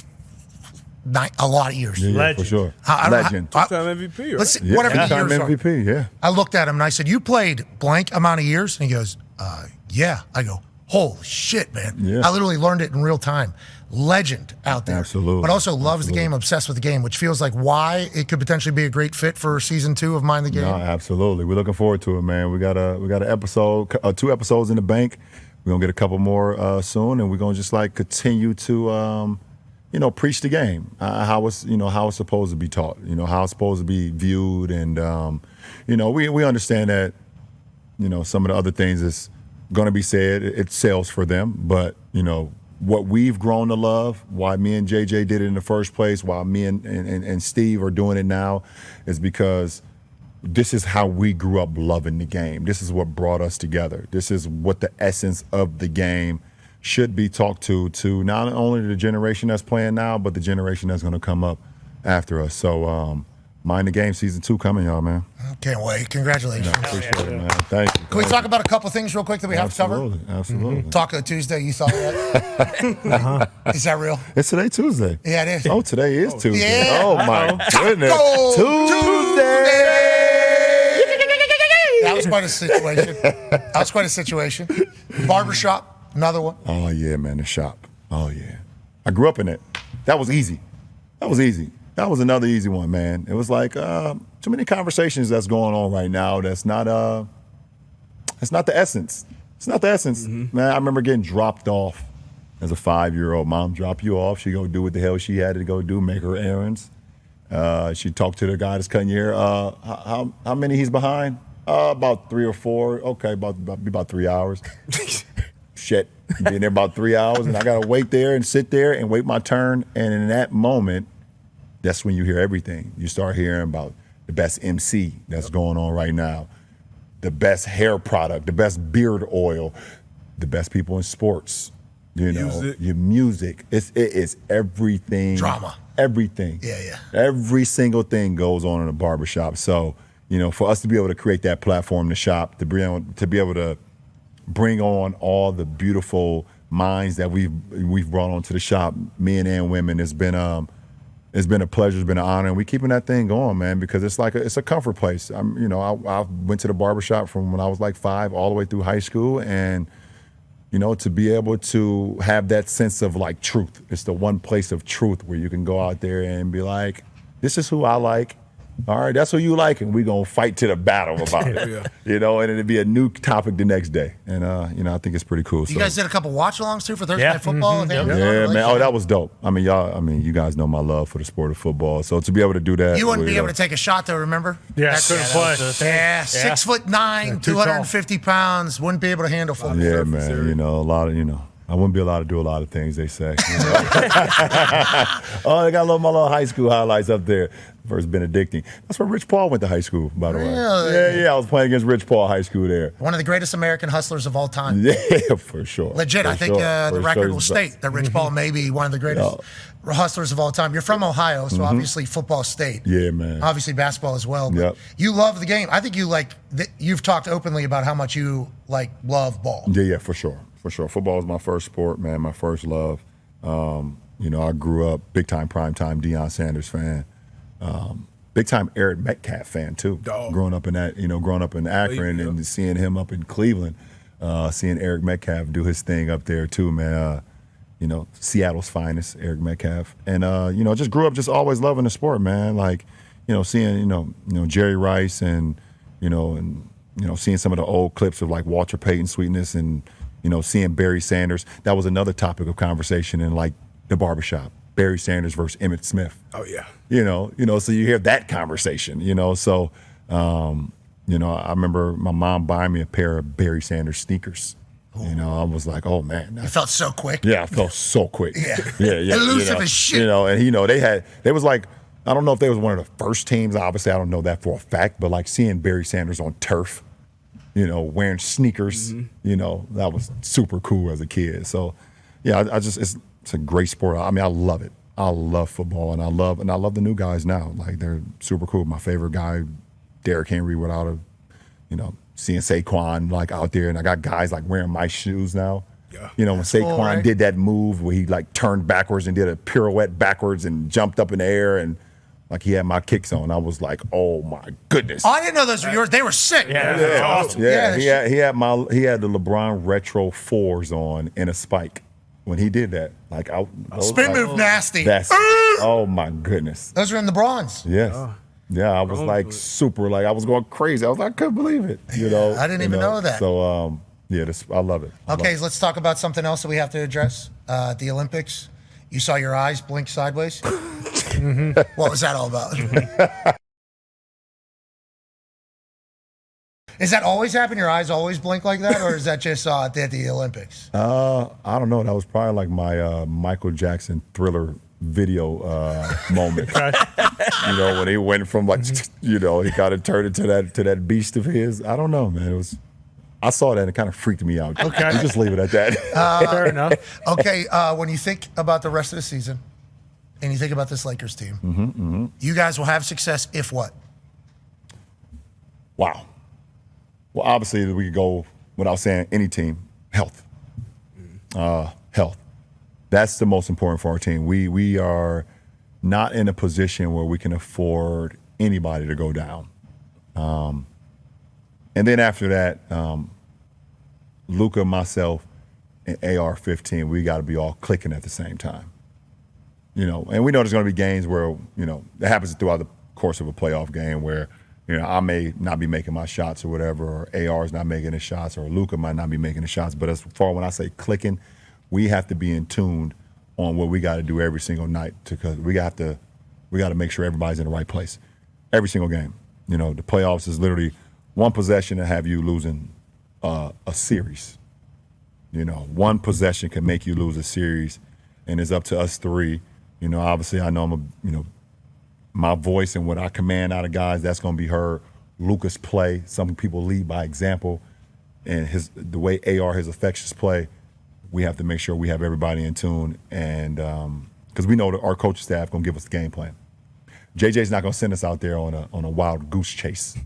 a lot of years. Yeah, for sure. Legend. Two-time MVP. Let's see, whatever the years are. MVP, yeah. I looked at him and I said, you played blank amount of years? And he goes, yeah. I go, holy shit, man. Yeah. I literally learned it in real time. Legend out there. Absolutely. But also loves the game, obsessed with the game, which feels like why it could potentially be a great fit for season 2 of Mind the Game. No, absolutely. We're looking forward to it, man. We got an episode, 2 episodes in the bank. We're going to get a couple more soon, and we're going to just like continue to, preach the game, how it's supposed to be taught, how it's supposed to be viewed. And, we understand that, some of the other things is going to be said. It sells for them, but, what we've grown to love, why me and JJ did it in the first place, why me and Steve are doing it now, is because this is how we grew up loving the game. This is what brought us together. This is what the essence of the game should be talked to not only the generation that's playing now, but the generation that's going to come up after us. So, Mind the Game Season 2 coming, y'all, man. Can't wait. Congratulations. Yeah, appreciate it, man. Thank you. Can we talk about a couple things real quick that we have to cover? Absolutely. Taco Tuesday, you saw that? Is that real? It's today Tuesday. Yeah, it is. Oh, today is Tuesday. Yeah. Oh, my goodness. Tuesday. That was quite a situation. Barbershop, another one. Oh, yeah, man, the shop. Oh, yeah. I grew up in it. That was easy. That was another easy one, man. It was like too many conversations that's going on right now. That's not the essence. It's not the essence, man. I remember getting dropped off as a 5-year-old. Mom dropped you off. She go do what the hell she had to go do, make her errands. She talked to the guy that's cutting your hair. How many he's behind? About 3 or 4. Okay, about 3 hours. Shit, being there about 3 hours, and I gotta wait there and sit there and wait my turn. And in that moment, that's when you hear everything. You start hearing about the best MC that's going on right now, the best hair product, the best beard oil, the best people in sports. You know, your music. It is everything. Drama. Everything. Yeah. Every single thing goes on in a barbershop. So, you know, for us to be able to create that platform, the shop, to be able to bring on all the beautiful minds that we've brought onto the shop, men and women, it's been a pleasure, it's been an honor, and we're keeping that thing going, man, because it's like it's a comfort place. I went to the barbershop from when I was like 5 all the way through high school, and you know, to be able to have that sense of like truth. It's the one place of truth where you can go out there and be like, this is who I like. All right, that's who you like, and we're going to fight to the battle about it. Yeah. You know, and it'll be a new topic the next day. And, you know, I think it's pretty cool. You guys did a couple watch-alongs, too, for Thursday Night Football? Yeah, man. Oh, that was dope. I mean, you guys know my love for the sport of football. So to be able to do that. You wouldn't be able to take a shot, though, remember? Yeah, couldn't play. 6'9", 250 pounds, wouldn't be able to handle football. Yeah, man. You know, I wouldn't be allowed to do a lot of things, they say. You know? Oh, I got my little high school highlights up there. First Benedictine. That's where Rich Paul went to high school, by the way. Yeah. I was playing against Rich Paul High School there. One of the greatest American hustlers of all time. Yeah, for sure. Legit, I think the record will state that Rich Paul may be one of the greatest hustlers of all time. You're from Ohio, so obviously football state. Yeah, man. Obviously basketball as well. But you love the game. I think you've talked openly about how much you love ball. Yeah, for sure. For sure. Football was my first sport, man, my first love. You know, I grew up big-time, prime-time Deion Sanders fan. Big-time Eric Metcalf fan, too. Growing up in Akron and seeing him up in Cleveland, seeing Eric Metcalf do his thing up there, too, man. You know, Seattle's finest, Eric Metcalf. And, you know, just grew up just always loving the sport, man. Like, you know, seeing, you know, Jerry Rice and seeing some of the old clips of, like, Walter Payton sweetness and, you know, seeing Barry Sanders. That was another topic of conversation in, like, the barbershop. Barry Sanders versus Emmitt Smith. Oh, yeah. You know, so you hear that conversation, you know. So, you know, I remember my mom buying me a pair of Barry Sanders sneakers. Ooh. You know, I was like, oh, man. It felt so quick. Yeah, I felt so quick. Yeah. Elusive as shit. You know, and, you know, they was like, I don't know if they was one of the first teams. Obviously, I don't know that for a fact. But, like, seeing Barry Sanders on turf, you know, wearing sneakers, you know, that was super cool as a kid. So, yeah, it's a great sport. I mean, I love it. I love football, and I love the new guys now. Like, they're super cool. My favorite guy, Derrick Henry, seeing Saquon like out there, and I got guys like wearing my shoes now. Yeah. You know, when Saquon did that move where he like turned backwards and did a pirouette backwards and jumped up in the air and like he had my kicks on. I was like, oh my goodness. Oh, I didn't know those were yours. They were sick. Yeah. Awesome. Yeah. He had the LeBron Retro 4s on in a spike. When he did that, like spin move, nasty. Oh my goodness. Those are in the bronze. Yes. Yeah, I was like super, like I was going crazy. I couldn't believe it. You know, I didn't even know that. So I love it. Let's talk about something else that we have to address. The Olympics. You saw your eyes blink sideways. What was that all about? Is that always happen? Your eyes always blink like that, or is that just at the Olympics? I don't know. That was probably like my Michael Jackson Thriller video moment. You know, when he went from like, you know, he kind of turned into that beast of his. I don't know, man. I saw that and it kind of freaked me out. Okay. We just leave it at that. Fair enough. Okay, when you think about the rest of the season and you think about this Lakers team, you guys will have success if what? Wow. Well, obviously, we could go without saying any team. Health. Health. That's the most important for our team. We are not in a position where we can afford anybody to go down. And then after that, Luka, myself, and AR-15, we got to be all clicking at the same time. You know, and we know there's going to be games where, you know, it happens throughout the course of a playoff game where, you know, I may not be making my shots or whatever, or AR's not making his shots, or Luka might not be making the shots. But as far when I say clicking, we have to be in tune on what we got to do every single night, because we got to make sure everybody's in the right place every single game. You know, the playoffs is literally one possession to have you losing a series. You know, one possession can make you lose a series, and it's up to us three. You know, obviously I know my voice and what I command out of guys, that's going to be heard. Luka's play, some people lead by example, and the way AR, his affections play, we have to make sure we have everybody in tune, and because we know that our coaching staff going to give us the game plan. JJ's not going to send us out there on a wild goose chase.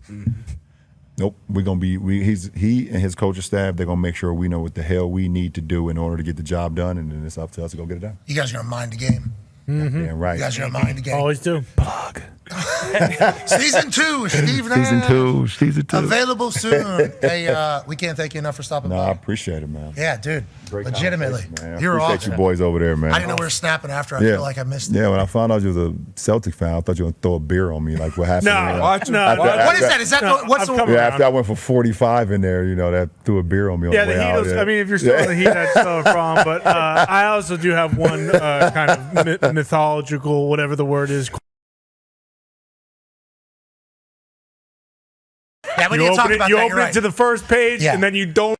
Nope, we're gonna be. He and his coaching staff. They're gonna make sure we know what the hell we need to do in order to get the job done, and then it's up to us to go get it done. You guys are gonna mind the game. Yeah, right. You guys are gonna mind the game. Always do. Plug. Season 2, Steve. Season 2. Available soon. Hey, we can't thank you enough for stopping No, by. I appreciate it, man. Yeah, dude. Great Legitimately. man. You're appreciate awesome. you boys over there, man. I didn't know we were snapping after. I feel like I missed it. Yeah, when I found out you was a Celtic fan, I thought you were gonna throw a beer on me. Like what happened? What is that? Is that what's the Yeah, after I went for 45 in there, you know, that threw a beer on me on the way the out. Heat. I mean, if you're still in the Heat, that's still a problem. But I also do have one kind of mythological, whatever the word is. Yeah, we need to talk about that. You open it to the first page, and then you don't.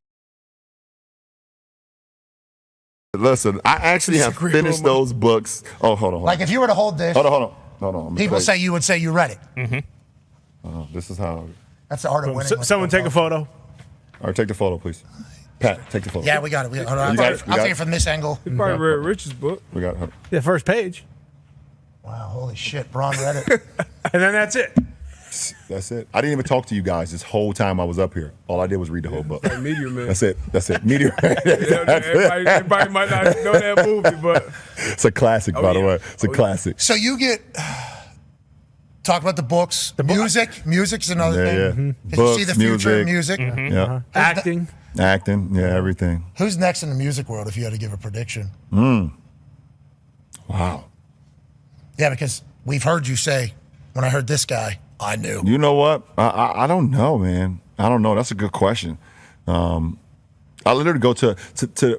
Listen, I actually have finished those books. Oh, hold on. Like if you were to hold this. Hold on. People say you would say you read it. This is how. That's the art of winning. Someone take a photo. All right, take the photo, please. Pat, take the photo. Yeah, we got it. Hold on. I'll take it from this angle. You probably read Rich's book. We got it. Yeah, first page. Wow, holy shit. Braun read it. And then that's it. That's it. I didn't even talk to you guys this whole time I was up here. All I did was read the whole book. Like Meteor Man. That's it. Meteor Man. Everybody might not know that movie, but it's a classic, by the way. It's a classic. So you get talk about the books, music. Music's another thing. Yeah. Did you see the future of music? Yeah. Acting, yeah, everything. Who's next in the music world if you had to give a prediction? Wow. Yeah, because we've heard you say, when I heard this guy, I knew. You know what? I don't know, man. I don't know. That's a good question. I literally go to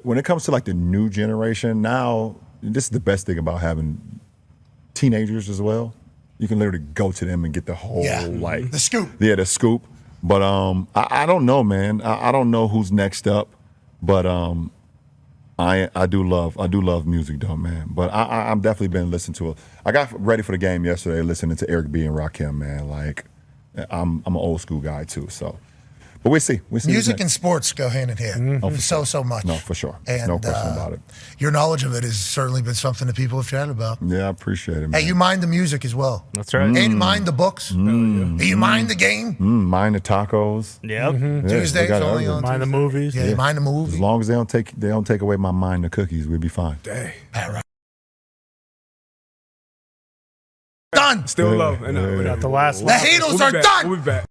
when it comes to like the new generation now, this is the best thing about having teenagers as well. You can literally go to them and get the whole like the scoop. Yeah, the scoop. But I don't know, man. I don't know who's next up. But I do love music though, man. But I'm definitely been listening to it. I got ready for the game yesterday listening to Eric B and Rakim, man. Like I'm an old school guy too, so. But we'll see. Music and sports go hand in hand. So much. No, for sure. And, no question about it. Your knowledge of it has certainly been something that people have chatted about. Yeah, I appreciate it, man. Hey, you mind the music as well. That's right. And you mind the books. Do you mind the game? Mind the tacos. Yep. Yeah, Tuesdays only on mind the movies. Yeah, you mind the movie. As long as they don't take away my mind the cookies, we'll be fine. Dang. All right. Done. Still low. Got the last The Heatles are done. We'll be back.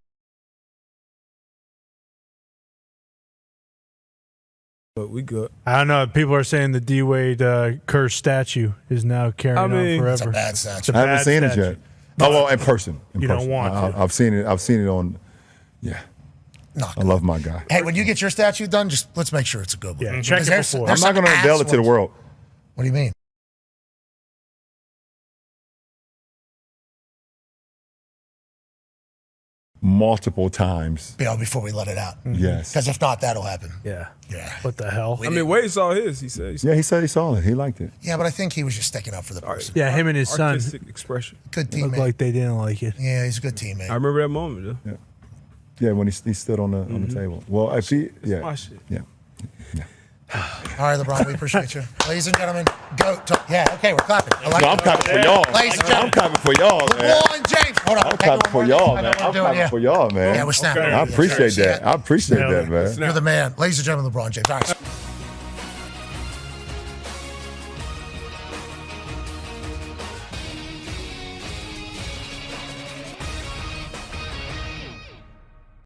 But we good. I don't know. People are saying the D Wade cursed statue is now carrying on forever. It's a bad statue. I haven't seen it yet. Oh, well, in person. You don't want to. I've seen it. I've seen it on. Yeah. I love my guy. Hey, when you get your statue done, just let's make sure it's a good one. Yeah, check it before. I'm not going to unveil it to the world. What do you mean? multiple times. Before we let it out. Yes. Because if not, that'll happen. Yeah. Yeah. What the hell? I mean, Wade saw his. He said. Yeah, he said he saw it. He liked it. Yeah, but I think he was just sticking up for the person. Yeah, him and his son. Artistic expression. Good Looked teammate. like they didn't like it. Yeah, he's a good teammate. I remember that moment. Yeah. Yeah, when he stood on the table. Well, if he, yeah, my shit. yeah. All right, LeBron, we appreciate you. Ladies and gentlemen, yeah, okay, we're clapping. I like No, I'm it. clapping for y'all. Ladies and gentlemen. I'm clapping for y'all, man. LeBron James. Hold on. I'm clapping for y'all, man. I'm clapping for y'all, man. Yeah, we're snapping. I appreciate that. I appreciate that, man. You're the man. Ladies and gentlemen, LeBron James. All right.